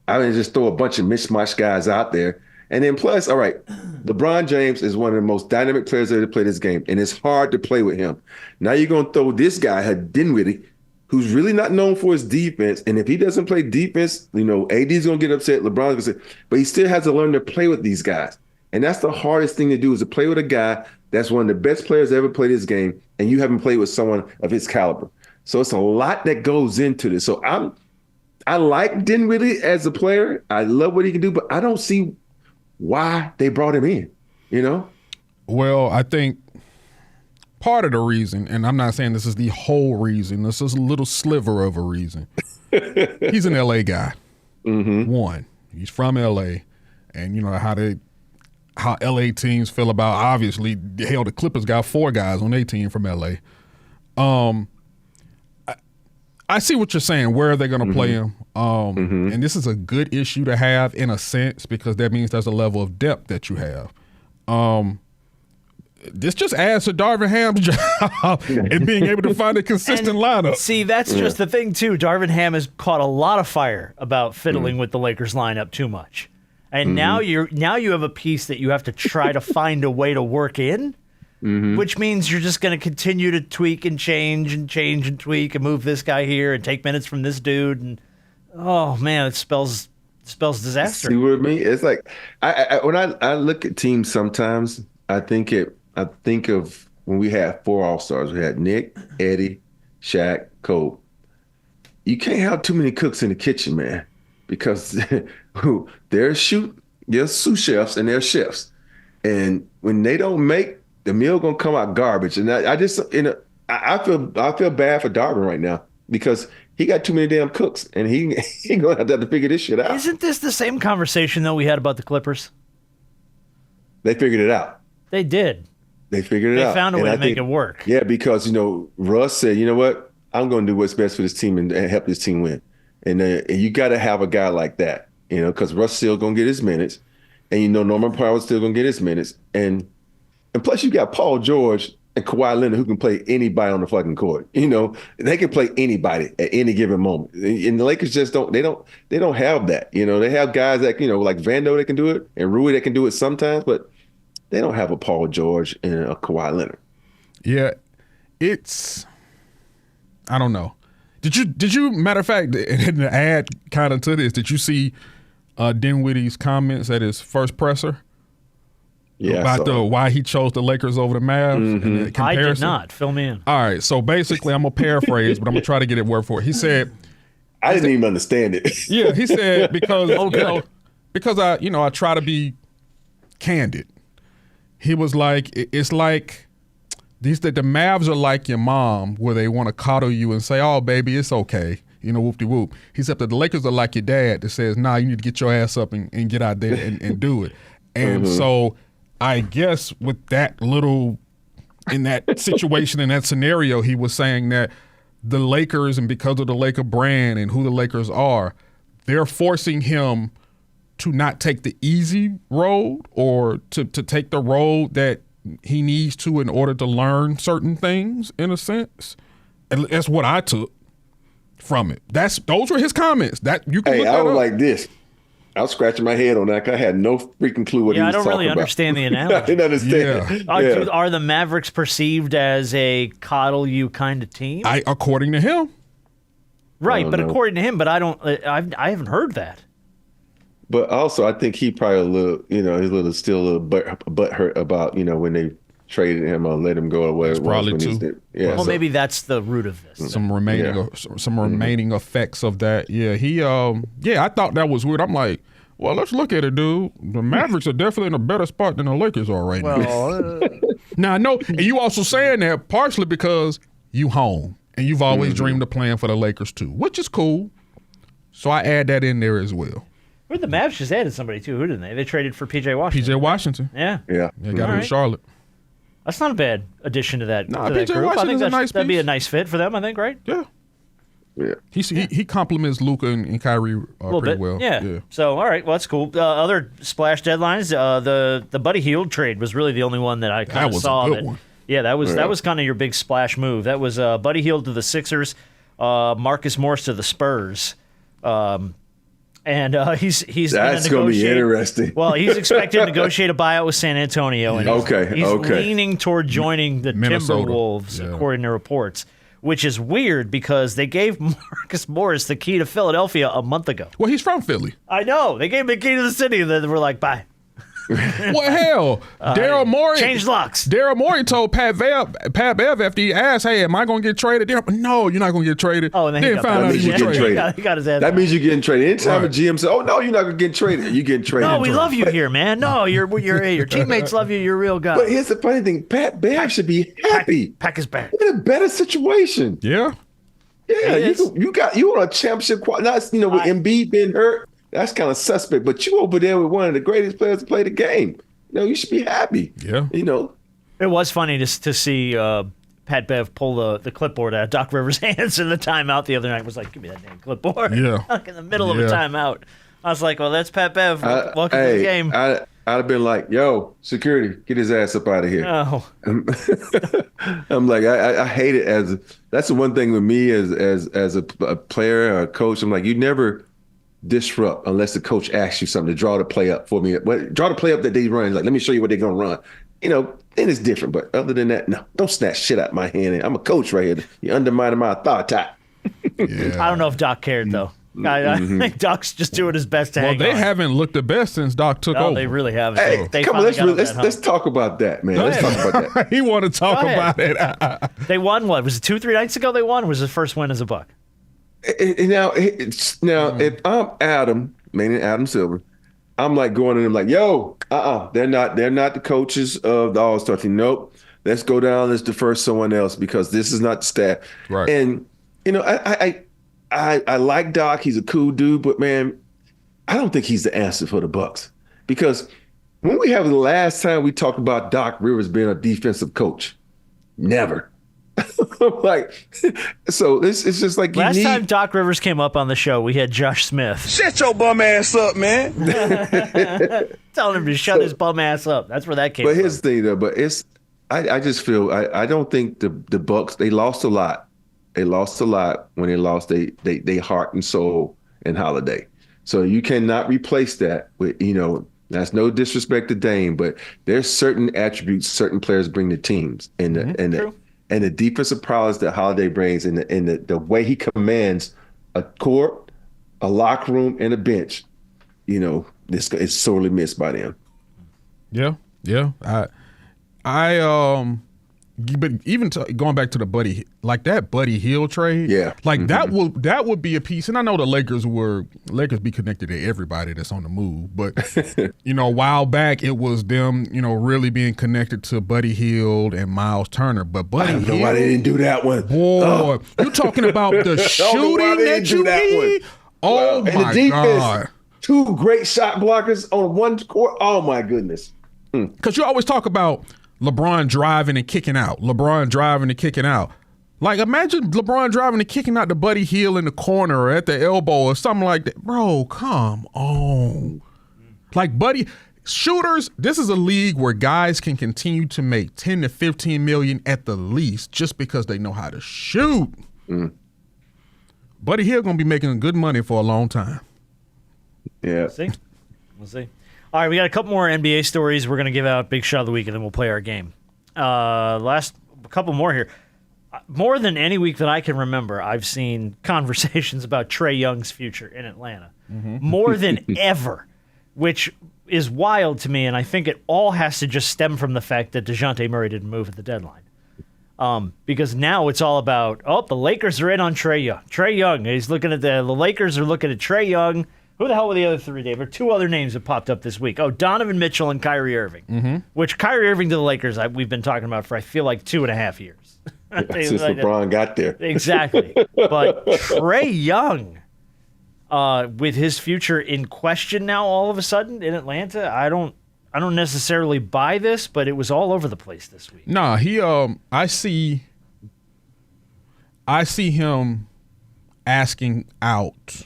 I mean, just throw a bunch of mishmash guys out there. And then plus, all right, LeBron James is one of the most dynamic players that ever played this game, and it's hard to play with him. Now you're going to throw this guy, Dinwiddie, who's really not known for his defense. And if he doesn't play defense, AD's going to get upset, LeBron's going to say, but he still has to learn to play with these guys. And that's the hardest thing to do, is to play with a guy that's one of the best players that ever played this game, and you haven't played with someone of his caliber. So it's a lot that goes into this. So I like Dinwiddie as a player. I love what he can do, but I don't see why they brought him in, Well, I think part of the reason, and I'm not saying this is the whole reason, this is a little sliver of a reason. He's an LA guy. Mm-hmm. One, he's from LA, and you know how LA teams feel about, obviously, hell, the Clippers got 4 guys on their team from LA. I see what you're saying. Where are they going to play him? And this is a good issue to have in a sense, because that means there's a level of depth that you have. This just adds to Darvin Ham's job in being able to find a consistent lineup. See, that's just the thing, too. Darvin Ham has caught a lot of fire about fiddling with the Lakers lineup too much. And now you have a piece that you have to try to find a way to work in. Which means you're just going to continue to tweak and change and tweak and move this guy here and take minutes from this dude. And, oh, man, it spells disaster. See what I mean? It's like when I look at teams sometimes, I think of when we had 4 All-Stars. We had Nick, Eddie, Shaq, Kobe. You can't have too many cooks in the kitchen, man, because they're sous chefs and they're chefs. And when they don't make, the meal gonna come out garbage. And I just, I feel bad for Darvin right now, because he got too many damn cooks, and he gonna have to figure this shit out. Isn't this the same conversation that we had about the Clippers? They figured it out. They did. They figured it out. They found a way to make it work. Yeah, because Russ said, you know what, I'm gonna do what's best for this team and help this team win. And you got to have a guy like that, because Russ still gonna get his minutes, and Norman Powell's still gonna get his minutes, and plus, you got Paul George and Kawhi Leonard, who can play anybody on the fucking court. They can play anybody at any given moment. And the Lakers just don't have that. They have guys that, like Vando that can do it, and Rui that can do it sometimes, but they don't have a Paul George and a Kawhi Leonard. Yeah, I don't know. Did you, matter of fact, and to add kind of to this, did you see Dinwiddie's comments at his first presser? Yeah, about why he chose the Lakers over the Mavs. I did not. Fill me in. All right, so basically, I'm gonna paraphrase, but I'm gonna try to get it word for it. He said, "I didn't even understand it." Yeah, he said because because I try to be candid. He was like, it's like the Mavs are like your mom, where they want to coddle you and say, "Oh, baby, it's okay." Whoop de whoop. He said that the Lakers are like your dad that says, "Nah, you need to get your ass up and get out there and do it." And so, I guess with that in that situation, in that scenario, he was saying that the Lakers, and because of the Laker brand and who the Lakers are, they're forcing him to not take the easy road, or to take the road that he needs to in order to learn certain things, in a sense. And that's what I took from it. Those were his comments. That you can look that I was up. like this. I was scratching my head on that. I had no freaking clue what he was talking about. I don't really understand the analogy. I didn't understand. Yeah. Are the Mavericks perceived as a coddle you kind of team? According to him. Right, but according to him, but I haven't heard that. But also, I think he probably he's still a little butthurt about, when they traded him or let him go away. That's probably too. Yeah, maybe that's the root of this. Some remaining effects of that. Yeah, I thought that was weird. I'm like, well, let's look at it, dude. The Mavericks are definitely in a better spot than the Lakers are right now. Now, I know, and you also saying that partially because you home, and you've always dreamed of playing for the Lakers too, which is cool. So I add that in there as well. Where the Mavs just added somebody too, who didn't they? They traded for P.J. Washington. P.J. Washington. Yeah. They got him in Charlotte. That's not a bad addition to that, Nah, to that P.J. group. I think Washington's a nice that'd be piece. a nice fit for them, I think, right? Yeah. Yeah. He compliments Luka and Kyrie pretty well. Yeah. So, all right. Well, that's cool. Other splash deadlines, the Buddy Hield trade was really the only one that I kind of saw. That was a good one. Yeah, that was kind of your big splash move. That was Buddy Hield to the Sixers, Marcus Morris to the Spurs. And he's that's going to be interesting. Well, he's expected to negotiate a buyout with San Antonio, and he's leaning toward joining the Minnesota. Timberwolves, according to reports, which is weird because they gave Marcus Morris the key to Philadelphia a month ago. Well, he's from Philly. I know. They gave him the key to the city, and then they were like, bye. Well, hell, Daryl Morey changed locks. Daryl Morey told Pat Bev after he asked, "Hey, am I going to get traded?" No, you're not going to get traded. Oh, and then he found out he was traded. He got his ass. That means you're getting traded. Anytime a GM says, "Oh no, you're not going to get traded," you get traded. No, we love you here, man. No, your teammates love you. You're a real guy. But here's the funny thing: Pat Bev should be happy. Pack his bag. In a better situation. Yeah. Yeah, you on a championship. Now, with Embiid being hurt, that's kind of suspect. But you over there with one of the greatest players to play the game. You should be happy. Yeah. It was funny to see Pat Bev pull the clipboard out of Doc Rivers' hands in the timeout the other night. Was like, give me that damn clipboard. Yeah. Like in the middle of a timeout. I was like, well, that's Pat Bev. Welcome to the game. I'd have been like, yo, security, get his ass up out of here. Oh. I'm like, I hate it that's the one thing with me as a player or a coach. I'm like, you never disrupt unless the coach asks you something to draw the play up for me. Draw the play up that they run. Like, let me show you what they're going to run. Then it's different. But other than that, no, don't snatch shit out of my hand. I'm a coach right here. You're undermining my authority. Yeah. I don't know if Doc cared, though. I think Doc's just doing his best to hang on. Well, they haven't looked the best since Doc took over. They really haven't. Hey, come on, let's talk about that, man. Let's talk about that. He want to talk about it. They won what? Was it 2-3 nights ago they won? Or was it the first win as a Buck? Now, if I'm Adam, meaning Adam Silver, I'm like going to them like, yo, they're not the coaches of the All-Star team. Nope. Let's go down. Let's defer someone else because this is not the staff. Right. And I like Doc. He's a cool dude, but man, I don't think he's the answer for the Bucks because when we have the last time we talked about Doc Rivers being a defensive coach, never. So it's just like last time Doc Rivers came up on the show, we had Josh Smith. Shut your bum ass up, man. Telling him to shut his bum ass up. That's where that came from. But here's the thing, though. But I just feel I don't think the Bucks, they lost a lot. They lost a lot when they lost they heart and soul and Holiday. So you cannot replace that with that's no disrespect to Dame, but there's certain attributes certain players bring to teams and the defensive prowess that Holiday brings and the way he commands a court, a locker room, and a bench, this is sorely missed by them. Yeah. But even going back to the Buddy Hield trade, that would be a piece. And I know the Lakers be connected to everybody that's on the move, but a while back it was them, really being connected to Buddy Hield and Miles Turner. But Buddy Hield, I don't know why they didn't do that one. Boy, you talking about the shooting that you need? Oh my and the defense, God! 2 great shot blockers on one court. Oh my goodness! Because you always talk about LeBron driving and kicking out. Like, imagine LeBron driving and kicking out to Buddy Hield in the corner or at the elbow or something like that. Bro, come on. Like, shooters, this is a league where guys can continue to make 10 to 15 million at the least just because they know how to shoot. Buddy Hield going to be making good money for a long time. Yeah. We'll see. All right, we got a couple more NBA stories. We're going to give out Big Shot of the Week, and then we'll play our game. Last couple more here. More than any week that I can remember, I've seen conversations about Trae Young's future in Atlanta. More than ever, which is wild to me, and I think it all has to just stem from the fact that DeJounte Murray didn't move at the deadline. Because now it's all about, the Lakers are in on Trae Young. Trae Young, he's looking at the Lakers are looking at Trae Young. Who the hell were the other 3, Dave? Or 2 other names that popped up this week. Donovan Mitchell and Kyrie Irving. Which Kyrie Irving to the Lakers we've been talking about for, I feel like, 2.5 years. Since LeBron got there. Exactly. But Trae Young, with his future in question now all of a sudden in Atlanta, I don't necessarily buy this, but it was all over the place this week. Nah, I see him asking out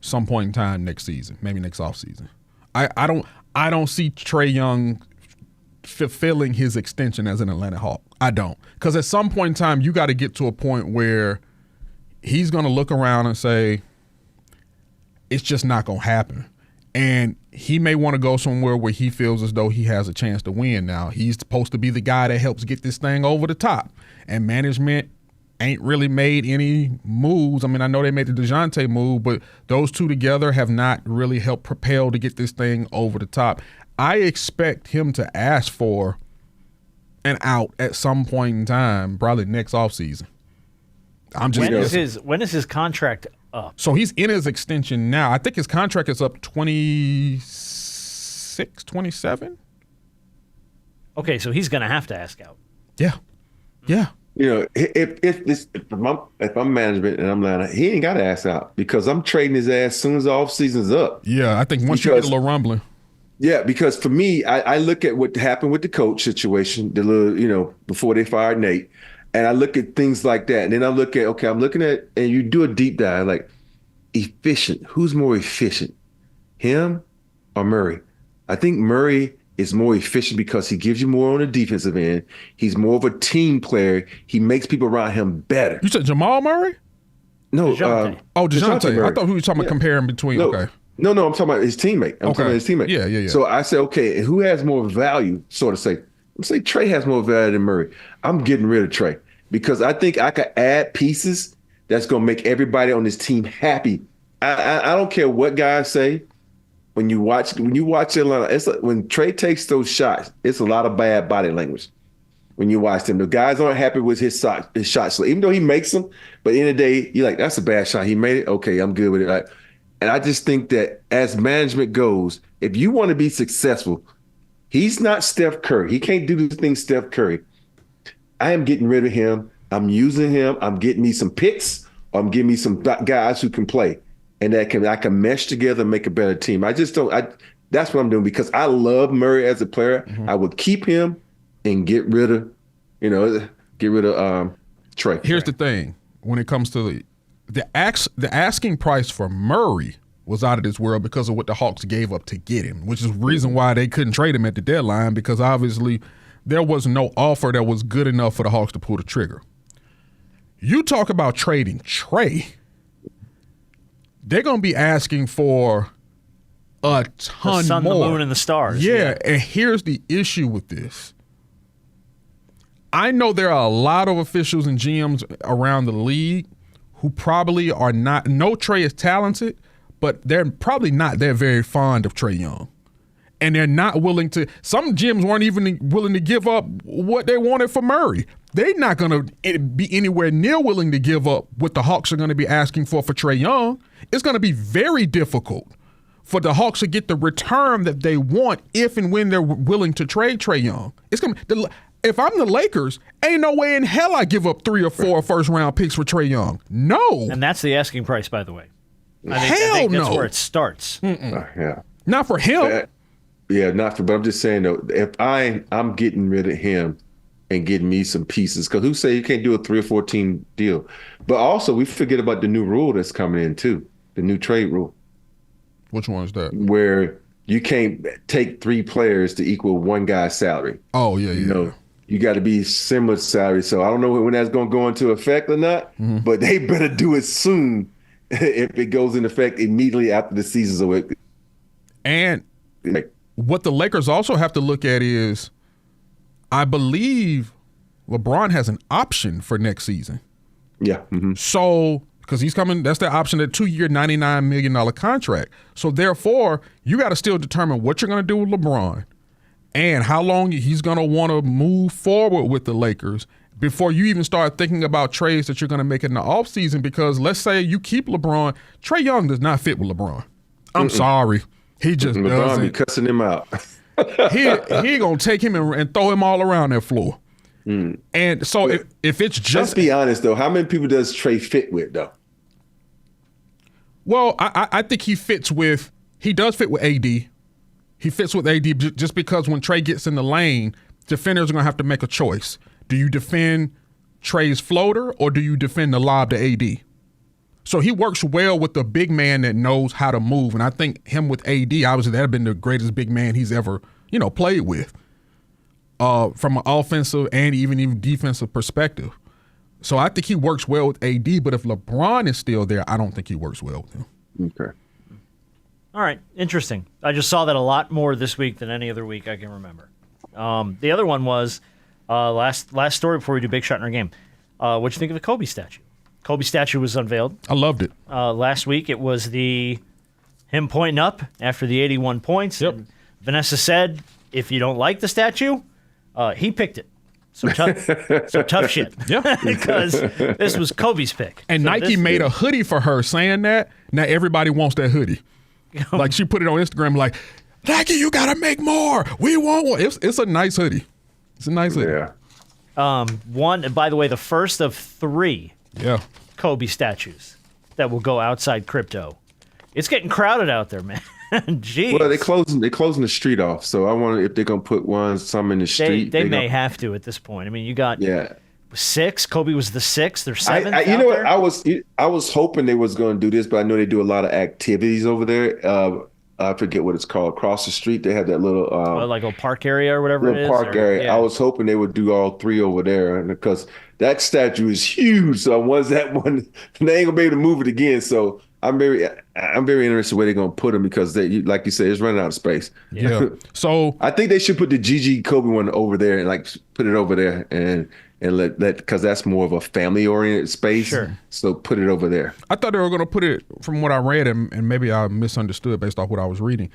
some point in time next season, maybe next offseason. I don't see Trae Young fulfilling his extension as an Atlanta Hawk. I don't. Because at some point in time, you got to get to a point where he's going to look around and say, it's just not going to happen. And he may want to go somewhere where he feels as though he has a chance to win now. He's supposed to be the guy that helps get this thing over the top. And management ain't really made any moves. I mean, I know they made the DeJounte move, but those two together have not really helped propel to get this thing over the top. I expect him to ask for an out at some point in time, probably next offseason. When is his contract up? So he's in his extension now. I think his contract is up 26, 27. Okay, so he's going to have to ask out. Yeah. If I'm management and I'm Atlanta, he ain't got to ask out because I'm trading his ass as soon as the offseason's up. Yeah, I think once you get a little rumbling. Yeah, because for me, I look at what happened with the coach situation, the little, before they fired Nate. And I look at things like that. And then I look at, I'm looking at, and you do a deep dive, like efficient. Who's more efficient, him or Murray? I think Murray is more efficient because he gives you more on the defensive end. He's more of a team player. He makes people around him better. You said Jamal Murray? No. DeJounte. DeJounte. I thought we were talking about comparing between. No. Okay. No, I'm talking about his teammate. I'm talking about his teammate. Yeah. So I said, okay, who has more value, sort of say? I'm saying Trae has more value than Murray. I'm getting rid of Trae because I think I could add pieces that's going to make everybody on this team happy. I don't care what guys say. When you watch Atlanta, it's like when Trae takes those shots, it's a lot of bad body language. When you watch them, the guys aren't happy with his shots. So even though he makes them, but in the day, you're like, that's a bad shot. He made it. Okay, I'm good with it. And I just think that as management goes, if you want to be successful, he's not Steph Curry. He can't do the thing Steph Curry. I am getting rid of him. I'm using him. I'm getting me some picks. Or I'm getting me some guys who can play. And I can mesh together and make a better team. I just don't. That's what I'm doing because I love Murray as a player. Mm-hmm. I would keep him and get rid of Trae. Here's the thing: when it comes to the asking price for Murray was out of this world because of what the Hawks gave up to get him, which is the reason why they couldn't trade him at the deadline because obviously there was no offer that was good enough for the Hawks to pull the trigger. You talk about trading Trae. They're going to be asking for a ton the sun, more. The moon, and the stars. Yeah, and here's the issue with this. I know there are a lot of officials and GMs around the league who probably are not – no, Trae is talented, but they're probably not that very fond of Trae Young. And they're not willing to – some gyms weren't even willing to give up what they wanted for Murray. They're not going to be anywhere near willing to give up what the Hawks are going to be asking for Trae Young. It's going to be very difficult for the Hawks to get the return that they want if and when they're willing to trade Trae Young. It's going to – if I'm the Lakers, ain't no way in hell I give up 3 or 4 first-round picks for Trae Young. No. And that's the asking price, by the way. I no. think that's where it starts. Yeah. Not for him. But I'm just saying, though, if I'm getting rid of him and getting me some pieces, because who say you can't do a 3 or 4 team deal? But also, we forget about the new rule that's coming in, too, the new trade rule. Which one is that? Where you can't take 3 players to equal one guy's salary. Oh, yeah. You got to be similar salary. So I don't know when that's going to go into effect or not, but they better do it soon if it goes into effect immediately after the season's over. And what the Lakers also have to look at is, I believe LeBron has an option for next season. Yeah. Mm-hmm. So, because he's coming, that's the option, a 2-year, $99 million contract. So, therefore, you got to still determine what you're going to do with LeBron and how long he's going to want to move forward with the Lakers before you even start thinking about trades that you're going to make in the offseason. Because let's say you keep LeBron, Trae Young does not fit with LeBron. I'm sorry. He just LeBron doesn't. be cussing him out. he gonna take him and throw him all around that floor. And so if it's just, let's be honest though, how many people does Trae fit with though? Well, I think he does fit with AD. He fits with AD just because when Trae gets in the lane, defenders are gonna have to make a choice. Do you defend Trae's floater or do you defend the lob to AD? So he works well with the big man that knows how to move. And I think him with AD, obviously, that'd have been the greatest big man he's ever, played with. From an offensive and even defensive perspective. So I think he works well with AD, but if LeBron is still there, I don't think he works well with him. Okay. All right, interesting. I just saw that a lot more this week than any other week I can remember. The other one was last story before we do Big Shot in our game. What'd you think of the Kobe statue? Kobe statue was unveiled. I loved it. Last week it was him pointing up after the 81 points. Yep. And Vanessa said, if you don't like the statue, he picked it. So tough shit. Yeah. Because this was Kobe's pick. And so Nike made a hoodie for her saying that. Now everybody wants that hoodie. Like she put it on Instagram like, Nike, you got to make more. We want one. It's a nice hoodie. It's a nice hoodie. Yeah. One, and by the way, the first of 3 Kobe statues that will go outside crypto. It's getting crowded out there, man. Jeez. Well, they're closing the street off, so I wonder if they're gonna put some in the street. They may have to at this point. I mean, you got 6. Kobe was the 6th or 7th. You know what? I was hoping they was gonna do this, but I know they do a lot of activities over there. I forget what it's called. Across the street, they have that little like a park area or whatever it is. Park area. Yeah. I was hoping they would do all 3 over there, because that statue is huge. So once that one, they ain't gonna be able to move it again. So I'm very interested where they're gonna put them, because they, like you said, it's running out of space. Yeah. So I think they should put the Gigi Kobe one over there and put it over there and let because that's more of a family oriented space. Sure. So put it over there. I thought they were gonna put it, from what I read, and maybe I misunderstood based off what I was reading.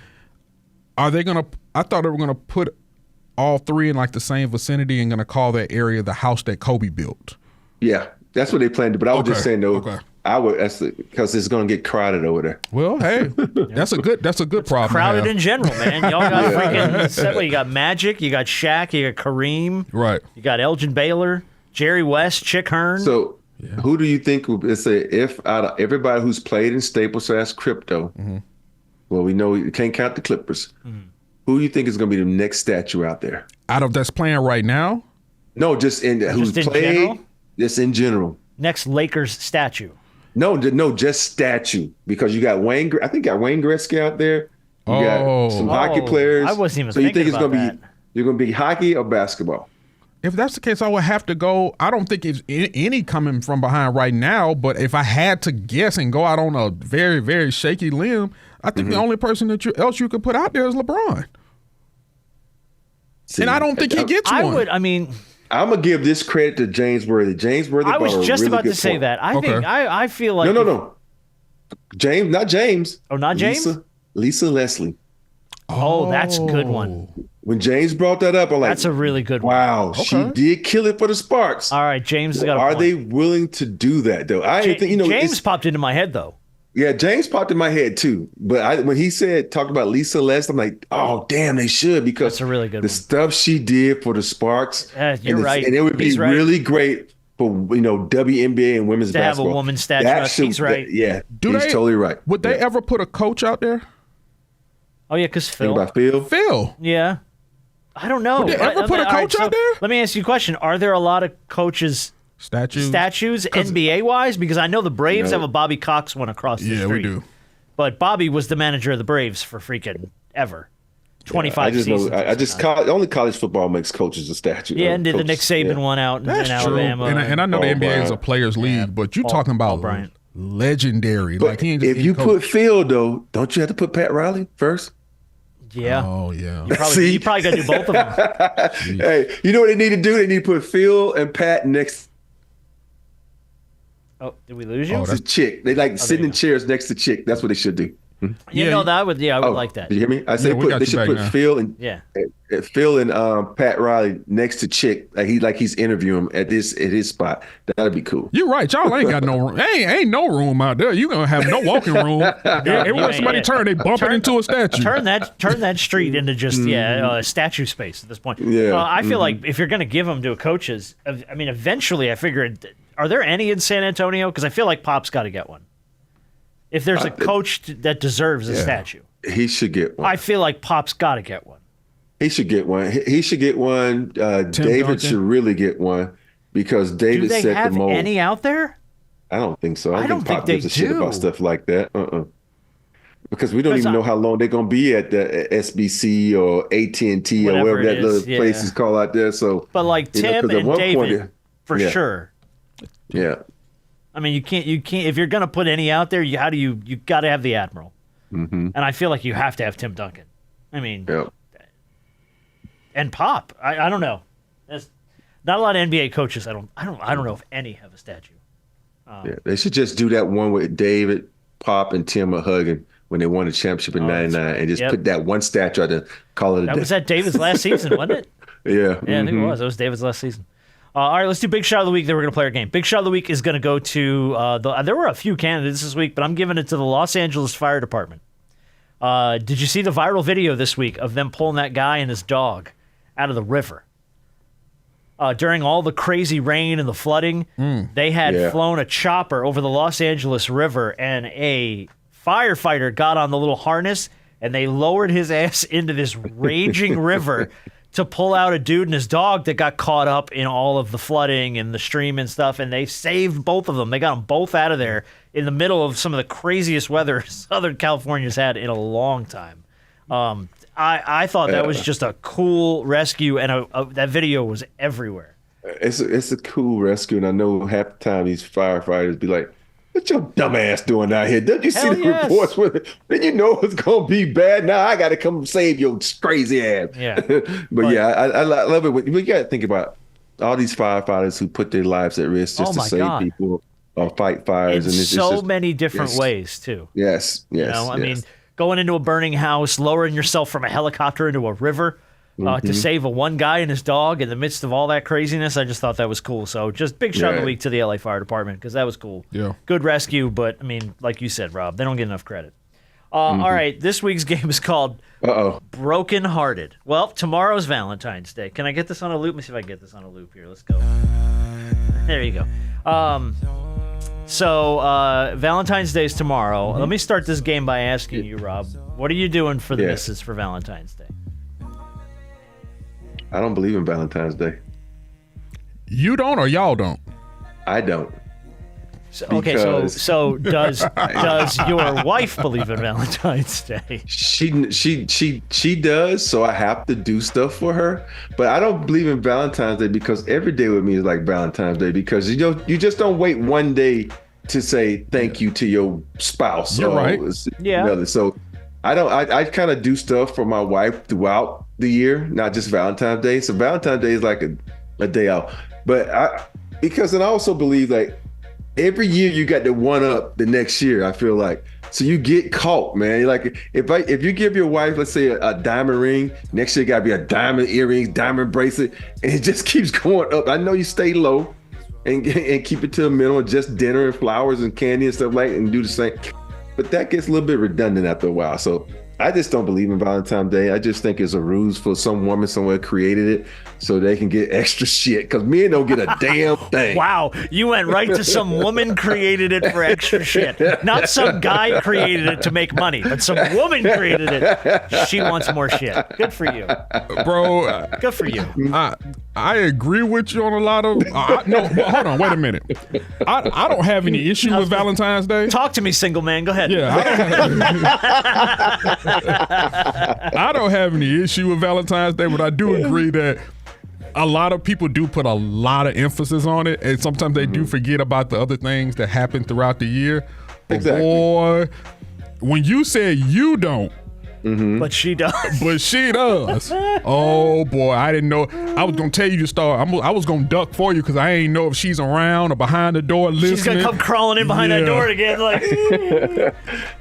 I thought they were gonna put all 3 in the same vicinity and gonna call that area the house that Kobe built. Yeah, that's what they planned to. But I was just saying though. Okay. I would, because it's going to get crowded over there. Well, hey, that's a good problem. Crowded in general, man. Y'all got freaking. You got Magic, you got Shaq, you got Kareem, right? You got Elgin Baylor, Jerry West, Chick Hearn. So, who do you think would say, if out of everybody who's played in Staples / crypto? Well, we know you can't count the Clippers. Who do you think is going to be the next statue out there? Out of that's playing right now? No, just who's played. General? Just in general. Next Lakers statue. No, just statue, because you got Wayne. I think you got Wayne Gretzky out there. You got some hockey players. I wasn't even so you thinking think it's about going to that. be you're going to be hockey or basketball? If that's the case, I would have to go. I don't think it's any coming from behind right now. But if I had to guess and go out on a very, very shaky limb, I think the only person else you could put out there is LeBron. See, and I don't think he gets one. I'm gonna give this credit to James Worthy. James Worthy. I was just about to say point. that. I feel like no. James, not James. Oh, not James. Lisa Leslie. Oh, that's a good one. When James brought that up, I'm like, that's a really good one. Wow, she did kill it for the Sparks. All right, James has got a point. Are they willing to do that though? James popped into my head though. Yeah, James popped in my head too. But when he talked about Lisa Leslie, I'm like, oh damn, they should, because that's a really good stuff she did for the Sparks. You're right, and it would be really great for WNBA and women's basketball. To have a woman's statue. He's right. He's totally right. Would they ever put a coach out there? Oh yeah, because Phil. Think about Phil. Yeah, I don't know. Would they ever put a coach out there? Let me ask you a question: are there a lot of coaches? Statues NBA wise, because I know the Braves have a Bobby Cox one across the street. Yeah, we do. But Bobby was the manager of the Braves for freaking ever. 25 seasons. I just only college football makes coaches a statue. Yeah, and did the Nick Saban one out in Alabama. And I know the NBA is a players' league, but you talking about legendary. But if you put Phil though, don't you have to put Pat Riley first? Yeah. Oh yeah. You probably got to do both of them. Hey, you know what they need to do? They need to put Phil and Pat next. Oh, did we lose you? It's a Chick. They sitting in chairs next to Chick. That's what they should do. I would like that. Did you hear me? I said they should put Phil and Pat Riley next to Chick. He's interviewing him at his spot. That'd be cool. You're right. Y'all ain't got no room. Ain't no room out there. You gonna have no walking room. Everywhere somebody turn, they bump it into a statue. Turn that street into just statue space at this point. Yeah. I feel like if you're gonna give them to coaches, I mean, eventually, I figured, are there any in San Antonio? Because I feel like Pop's got to get one. If there's a coach that deserves a statue, he should get one. I feel like Pop's got to get one. He should get one. He should get one. David should really get one, because David set the mold. Do they have any out there? I don't think so. I don't think Pop they gives a shit do. about stuff like that. Because we don't even know how long they're gonna be at the SBC or AT&T or whatever that little place is called out there. So, but like Tim and David, for sure. Yeah. I mean, you can't. If you're gonna put any out there, you got to have the Admiral. Mm-hmm. And I feel like you have to have Tim Duncan. I mean, and Pop. I don't know. There's not a lot of NBA coaches. I don't know if any have a statue. They should just do that one with David, Pop, and Tim are hugging when they won the championship in '99, and just put that one statue out there, call it a day. That was at David's last season, wasn't it? Yeah. Yeah, I think it was. It was David's last season. All right, let's do Big Shot of the Week. Then we're going to play our game. Big Shot of the Week is going to go to there were a few candidates this week, but I'm giving it to the Los Angeles Fire Department. Did you see the viral video this week of them pulling that guy and his dog out of the river? During all the crazy rain and the flooding, they had flown a chopper over the Los Angeles River, and a firefighter got on the little harness, and they lowered his ass into this raging river to pull out a dude and his dog that got caught up in all of the flooding and the stream and stuff, and they saved both of them. They got them both out of there in the middle of some of the craziest weather Southern California's had in a long time. I thought that was just a cool rescue, and that video was everywhere. It's a cool rescue, and I know half the time these firefighters be like, "What your dumb ass doing out here? Don't you see the reports with it? Then you know it's gonna be bad. Now I got to come save your crazy ass." Yeah, but I love it. We got to think about all these firefighters who put their lives at risk just to save people or fight fires, and it's so just, many different ways too. Yes. I mean, going into a burning house, lowering yourself from a helicopter into a river. To save one guy and his dog in the midst of all that craziness, I just thought that was cool. So just big shot of the week to the LA Fire Department, because that was cool. Yeah. Good rescue, but, I mean, like you said, Rob, they don't get enough credit. All right, this week's game is called Broken Hearted. Well, tomorrow's Valentine's Day. Can I get this on a loop? Let me see if I can get this on a loop here. Let's go. There you go. So Valentine's Day is tomorrow. Let me start this game by asking you, Rob, what are you doing for the missus for Valentine's Day? I don't believe in Valentine's Day. You don't, or y'all don't? I don't. So does your wife believe in Valentine's Day? She does, so I have to do stuff for her. But I don't believe in Valentine's Day because every day with me is like Valentine's Day, because you just don't wait one day to say thank you to your spouse. You're right. Another. So I kind of do stuff for my wife throughout the year, not just Valentine's Day. So Valentine's Day is like a day out. But I also believe like every year you got to one up the next year, I feel like. So you get caught, man. Like if you give your wife, let's say a diamond ring, next year got to be a diamond earrings, diamond bracelet, and it just keeps going up. I know you stay low and keep it to a minimum, just dinner and flowers and candy and stuff like that, and do the same. But that gets a little bit redundant after a while. So I just don't believe in Valentine's Day. I just think it's a ruse for some woman somewhere created it so they can get extra shit, because men don't get a damn thing. Wow, you went right to some woman created it for extra shit. Not some guy created it to make money, but some woman created it. She wants more shit. Good for you. Bro. Good for you. I agree with you on a lot of... no, hold on, wait a minute. I don't have any issue with Valentine's Day. Talk to me, single man. Go ahead. Yeah, I don't have any issue with Valentine's Day, but I do agree that a lot of people do put a lot of emphasis on it, and sometimes they do forget about the other things that happen throughout the year. But exactly. Boy, when you said you don't, but she does. But she does. Oh boy, I didn't know. I was gonna tell you to start. I was gonna duck for you because I ain't know if she's around or behind the door listening. She's gonna come crawling in behind that door again, like.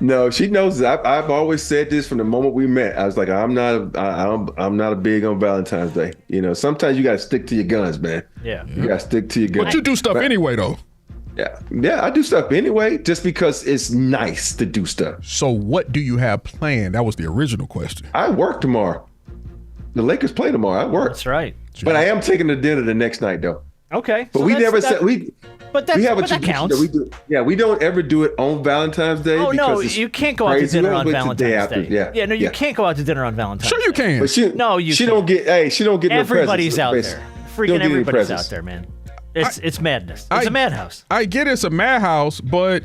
No, she knows. I've always said this from the moment we met. I was like, I'm not a big on Valentine's Day. You know, sometimes you gotta stick to your guns, man. Yeah. You gotta stick to your guns. But you do stuff anyway, though. Yeah, I do stuff anyway, just because it's nice to do stuff. So what do you have planned? That was the original question. I work tomorrow. The Lakers play tomorrow. I work. That's right. But I am taking the dinner the next night, though. Okay. But so we never said we. But that's, we have a but that tradition counts. that we do. Yeah, we don't ever do it on Valentine's Day. Oh no, you can't go out to dinner on Valentine's Day. Yeah, no, you can't go out to dinner on Valentine's Day. Sure you can. But she don't get. Hey, she don't get. Everybody's no out presents. there. Freaking everybody's out there, man. It's madness. It's a madhouse. I get it's a madhouse, but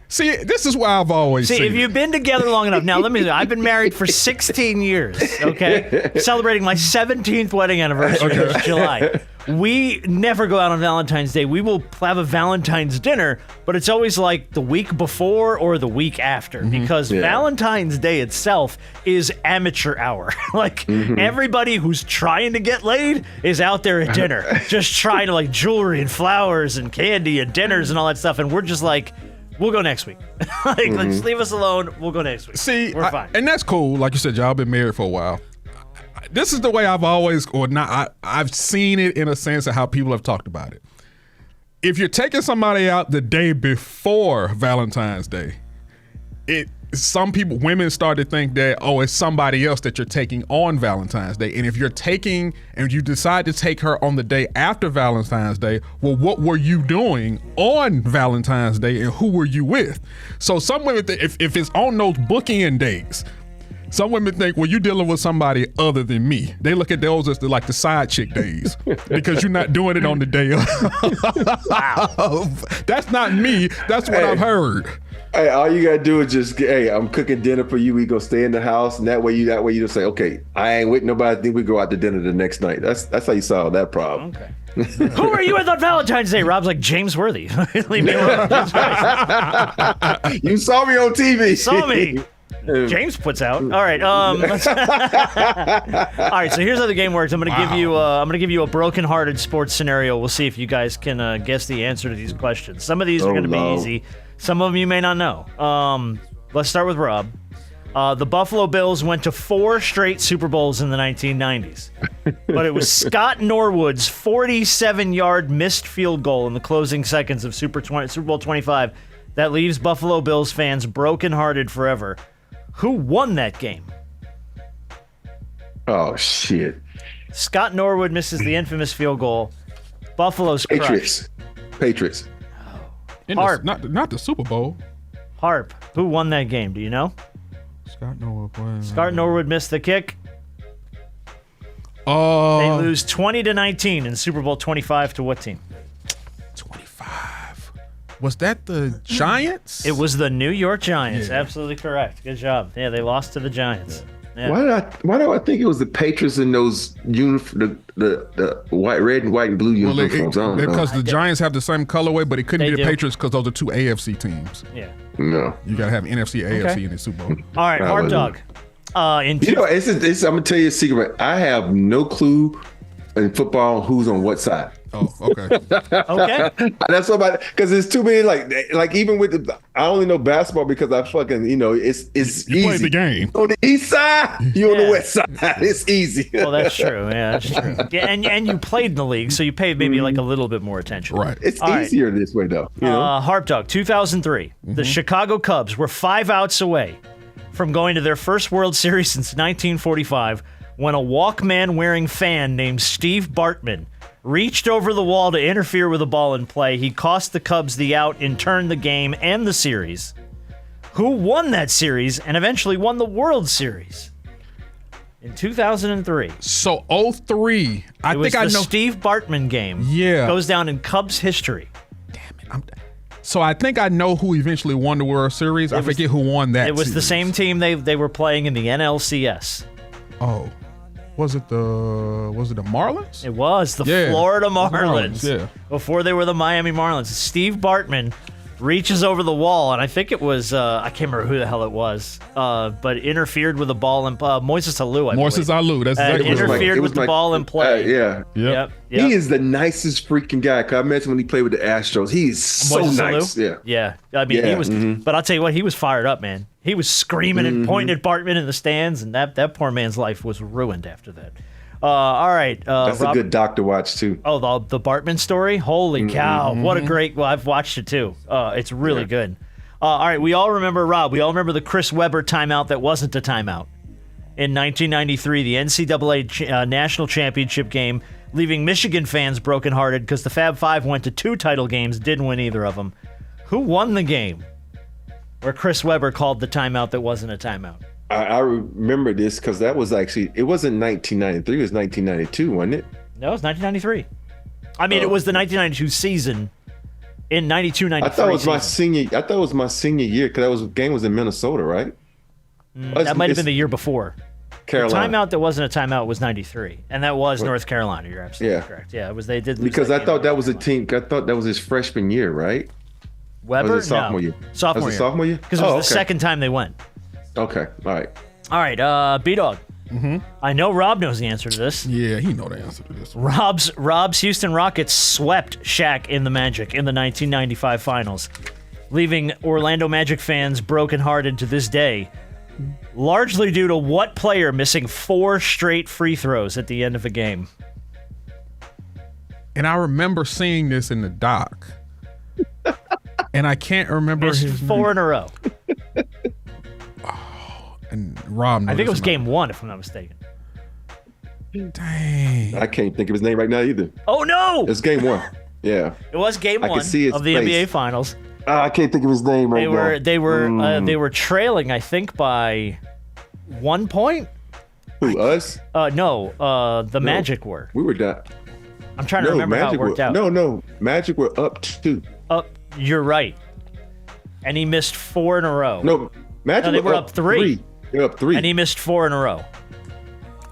see, this is why I've always if you've been together long enough. Now, let me. I've been married for 16 years. Okay, celebrating my 17th wedding anniversary this July. We never go out on Valentine's Day. We will have a Valentine's dinner, but it's always like the week before or the week after, because Valentine's Day itself is amateur hour. Everybody who's trying to get laid is out there at dinner, just trying to like jewelry and flowers and candy and dinners and all that stuff, and we're just like, we'll go next week. Let's leave us alone. We'll go next week. See, we're fine. And that's cool. Like you said, y'all been married for a while. This is the way I've always, I've seen it in a sense of how people have talked about it. If you're taking somebody out the day before Valentine's Day, some people, women start to think that, it's somebody else that you're taking on Valentine's Day. And if you're taking, and you decide to take her on the day after Valentine's Day, well, what were you doing on Valentine's Day and who were you with? So some women, if it's on those bookend days, some women think, well, you're dealing with somebody other than me. They look at those as the side chick days because you're not doing it on the day of. That's not me. That's what I've heard. Hey, all you gotta do is just, I'm cooking dinner for you. We go stay in the house, and that way you just say, okay, I ain't with nobody. I think we go out to dinner the next night. That's how you solve that problem. Okay. Who are you with on Valentine's Day? Rob's like, James Worthy. Leave me alone. You saw me on TV. Saw me. James puts out. All right. All right. So here's how the game works. I'm gonna give you a broken-hearted sports scenario. We'll see if you guys can guess the answer to these questions. Some of these are gonna be easy. Some of them you may not know. Let's start with Rob. The Buffalo Bills went to 4 straight Super Bowls in the 1990s, but it was Scott Norwood's 47-yard missed field goal in the closing seconds of Super Bowl 25 that leaves Buffalo Bills fans brokenhearted forever. Who won that game? Oh, shit. Scott Norwood misses the infamous field goal. Buffalo's crushed. Patriots. Harp. Not the Super Bowl. Harp. Who won that game? Do you know? Scott Norwood. Scott Norwood missed the kick. They lose 20-19 in Super Bowl 25 to what team? 25. Was that the Giants? It was the New York Giants. Yeah. Absolutely correct. Good job. Yeah, they lost to the Giants. Yeah. Why do I think it was the Patriots in those the white, red and white and blue uniforms? Because the Giants have the same colorway, but it couldn't be the Patriots because those are 2 AFC teams. Yeah. No. You got to have NFC, AFC in the Super Bowl. All right, Hard Dog. I'm gonna tell you a secret. I have no clue in football who's on what side. Oh, okay. Okay. That's about because there's too many like even with I only know basketball because I fucking it's easy. Play the game on the east side. You on the west side. It's easy. Well, that's true. Yeah, that's true. Yeah, and you played in the league, so you paid maybe like a little bit more attention. Right. It's easier this way though. You know? Harp Dog, 2003. The Chicago Cubs were 5 outs away from going to their first World Series since 1945 when a Walkman-wearing fan named Steve Bartman reached over the wall to interfere with a ball in play. He cost the Cubs the out and turned the game and the series. Who won that series and eventually won the World Series? In 2003. So 03. I think I know. Steve Bartman game. Yeah. Goes down in Cubs history. Damn it. So I think I know who eventually won the World Series. I forget who won that. It was series. the same team they were playing in the NLCS. Oh. Was it the Marlins? It was the Florida Marlins. Yeah. Before they were the Miami Marlins. Steve Bartman reaches over the wall, and I think it was I can't remember who the hell it was, but interfered with the ball and Moises Alou. Moises Alou. That's exactly what interfered with the ball in play. Yep. He is the nicest freaking guy. I mentioned when he played with the Astros. He is so Moises nice. Alou? Yeah. I mean, he was. But I'll tell you what, he was fired up, man. He was screaming and pointing at Bartman in the stands, and that poor man's life was ruined after that. All right. That's a good doc to watch, too. Oh, the Bartman story? Holy cow. What a great... Well, I've watched it, too. It's really good. All right. We all remember the Chris Webber timeout that wasn't a timeout. In 1993, the NCAA National Championship game, leaving Michigan fans brokenhearted because the Fab Five went to 2 title games, didn't win either of them. Who won the game where Chris Webber called the timeout that wasn't a timeout? I remember this because that was actually, it wasn't 1993, it was 1992, wasn't it? No, it was 1993. I mean, it was the 1992 season. In 92, 93 I thought it was season. my senior year because game was in Minnesota, right? That might have been the year before. Carolina. The timeout that wasn't a timeout was 93, and that was North Carolina. You're absolutely correct. Yeah, it was. They did lose because I thought that was a team. I thought that was his freshman year, right? Weber, was it sophomore year? Sophomore year. Sophomore year? Because it was the second time they went. Okay, all right. All right, B-Dog. Mm-hmm. I know Rob knows the answer to this. Yeah, he know the answer to this. Rob's Houston Rockets swept Shaq in the Magic in the 1995 finals, leaving Orlando Magic fans brokenhearted to this day, largely due to what player missing 4 straight free throws at the end of a game? And I remember seeing this in the doc, and I can't remember Missed 4 in a row. And Rob knows I think it was this game 1, if I'm not mistaken. Dang. I can't think of his name right now either. Oh no! It's game 1. Yeah. It was game 1 can see his of the face. NBA Finals. I can't think of his name right now. They were trailing, I think, by 1 point. Who, us? The Magic were. We were down. I'm trying to remember how it worked out. No. Magic were up 2. You're right. And he missed 4 in a row. No, Magic they were up 3. They're up 3. And he missed 4 in a row.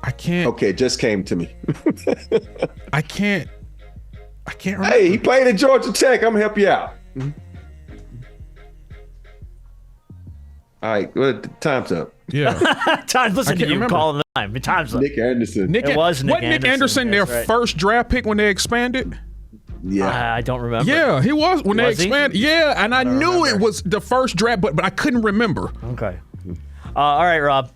I can't. Okay, it just came to me. I can't remember. Hey, he played at Georgia Tech. I'm gonna help you out. All right, well, time's up. Yeah. Listen to you remember. calling the time. Time's up. Nick Anderson. It was Nick Wasn't Nick Anderson their that's right. first draft pick when they expanded? Yeah. I don't remember. Yeah, he was when they Was he? expanded. Yeah, and I knew it was the first draft, but I couldn't remember. Okay. All right, Rob.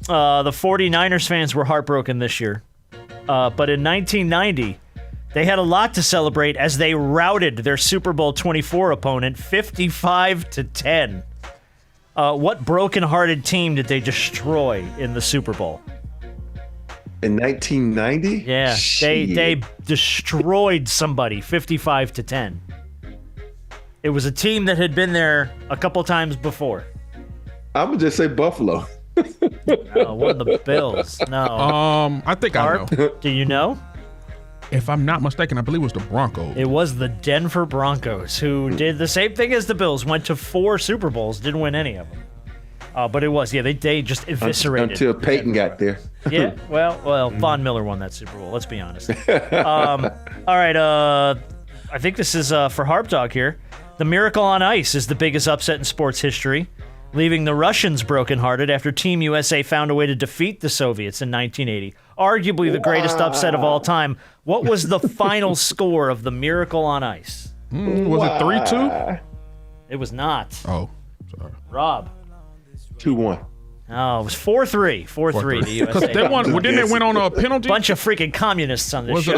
The 49ers fans were heartbroken this year. But in 1990, they had a lot to celebrate as they routed their Super Bowl 24 opponent 55-10. What broken-hearted team did they destroy in the Super Bowl? In 1990? Yeah, they destroyed somebody 55-10. It was a team that had been there a couple times before. I'm gonna just say Buffalo. No, one of the Bills. No. I think I know. Do you know? If I'm not mistaken, I believe it was the Broncos. It was the Denver Broncos, who did the same thing as the Bills, went to 4 Super Bowls, didn't win any of them. But it was, they just eviscerated. Until Peyton got there. Yeah, well, Von Miller won that Super Bowl, let's be honest. All right, I think this is for Harp Dog here. The Miracle on Ice is the biggest upset in sports history, leaving the Russians brokenhearted after Team USA found a way to defeat the Soviets in 1980. Arguably the greatest upset of all time. What was the final score of the Miracle on Ice? Was it 3-2? It was not. Oh, sorry. Rob. 2-1. Oh, it was 4-3. 4-3 the USA. Because didn't they win on a penalty? Bunch of freaking communists on this Was show.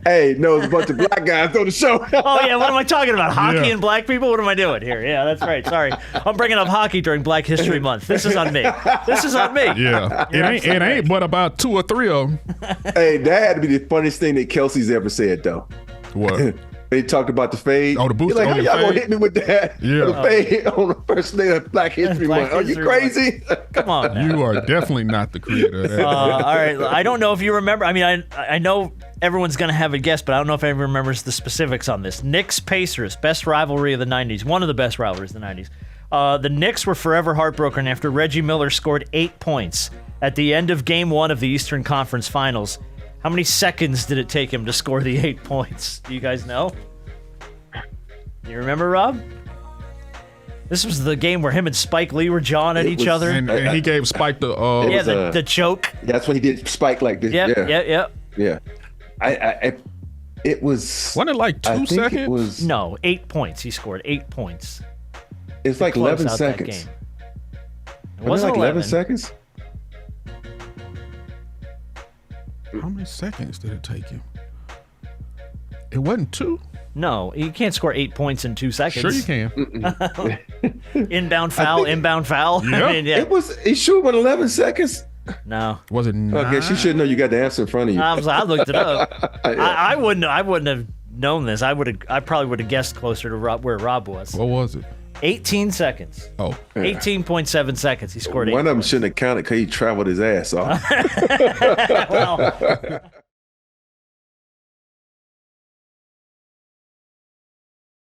Hey, no, it's a bunch of black guys on the show. Oh, yeah, what am I talking about? Hockey Yeah. and black people? What am I doing here? Yeah, that's right. Sorry. I'm bringing up hockey during Black History Month. This is on me. This is on me. Yeah, it ain't but about 2 or 3 of them. Hey, that had to be the funniest thing that Kelsey's ever said, though. What? They talked about the fade. Oh, the boost He's like, on how your y'all gonna fade? hit me with that? Yeah. The fade on the first day of Black History Black Month. Are you History crazy? Come on, man. You are definitely not the creator of that. All right. I don't know if you remember. I mean, I know everyone's going to have a guess, but I don't know if anyone remembers the specifics on this. Knicks-Pacers, best rivalry of the 90s. One of the best rivalries of the 90s. The Knicks were forever heartbroken after Reggie Miller scored 8 points at the end of Game 1 of the Eastern Conference Finals. How many seconds did it take him to score the 8 points? Do you guys know? You remember, Rob? This was the game where him and Spike Lee were jawing at each other. And he gave Spike the The choke. That's when he did Spike like this. Yep. Yeah. It was. Wasn't it like 2 I think seconds? It was. No, 8 points. He scored 8 points. It's like Close 11 out that seconds. game. It Wasn't wasn't it like 11 11 seconds? How many seconds did it take him? It wasn't 2. No, you can't score 8 points in 2 seconds. Sure you can. Inbound foul, inbound foul. Yeah. I mean, yeah. It was. He shoot with 11 seconds. No. Was it 9? Okay, she should know you got the answer in front of you. I looked it up. Yeah. I wouldn't have known this. I probably would have guessed closer to where Rob was. What was it? 18 seconds. Oh. 18.7 seconds. He scored 8 One of them points. shouldn't have counted because he traveled his ass off. Well,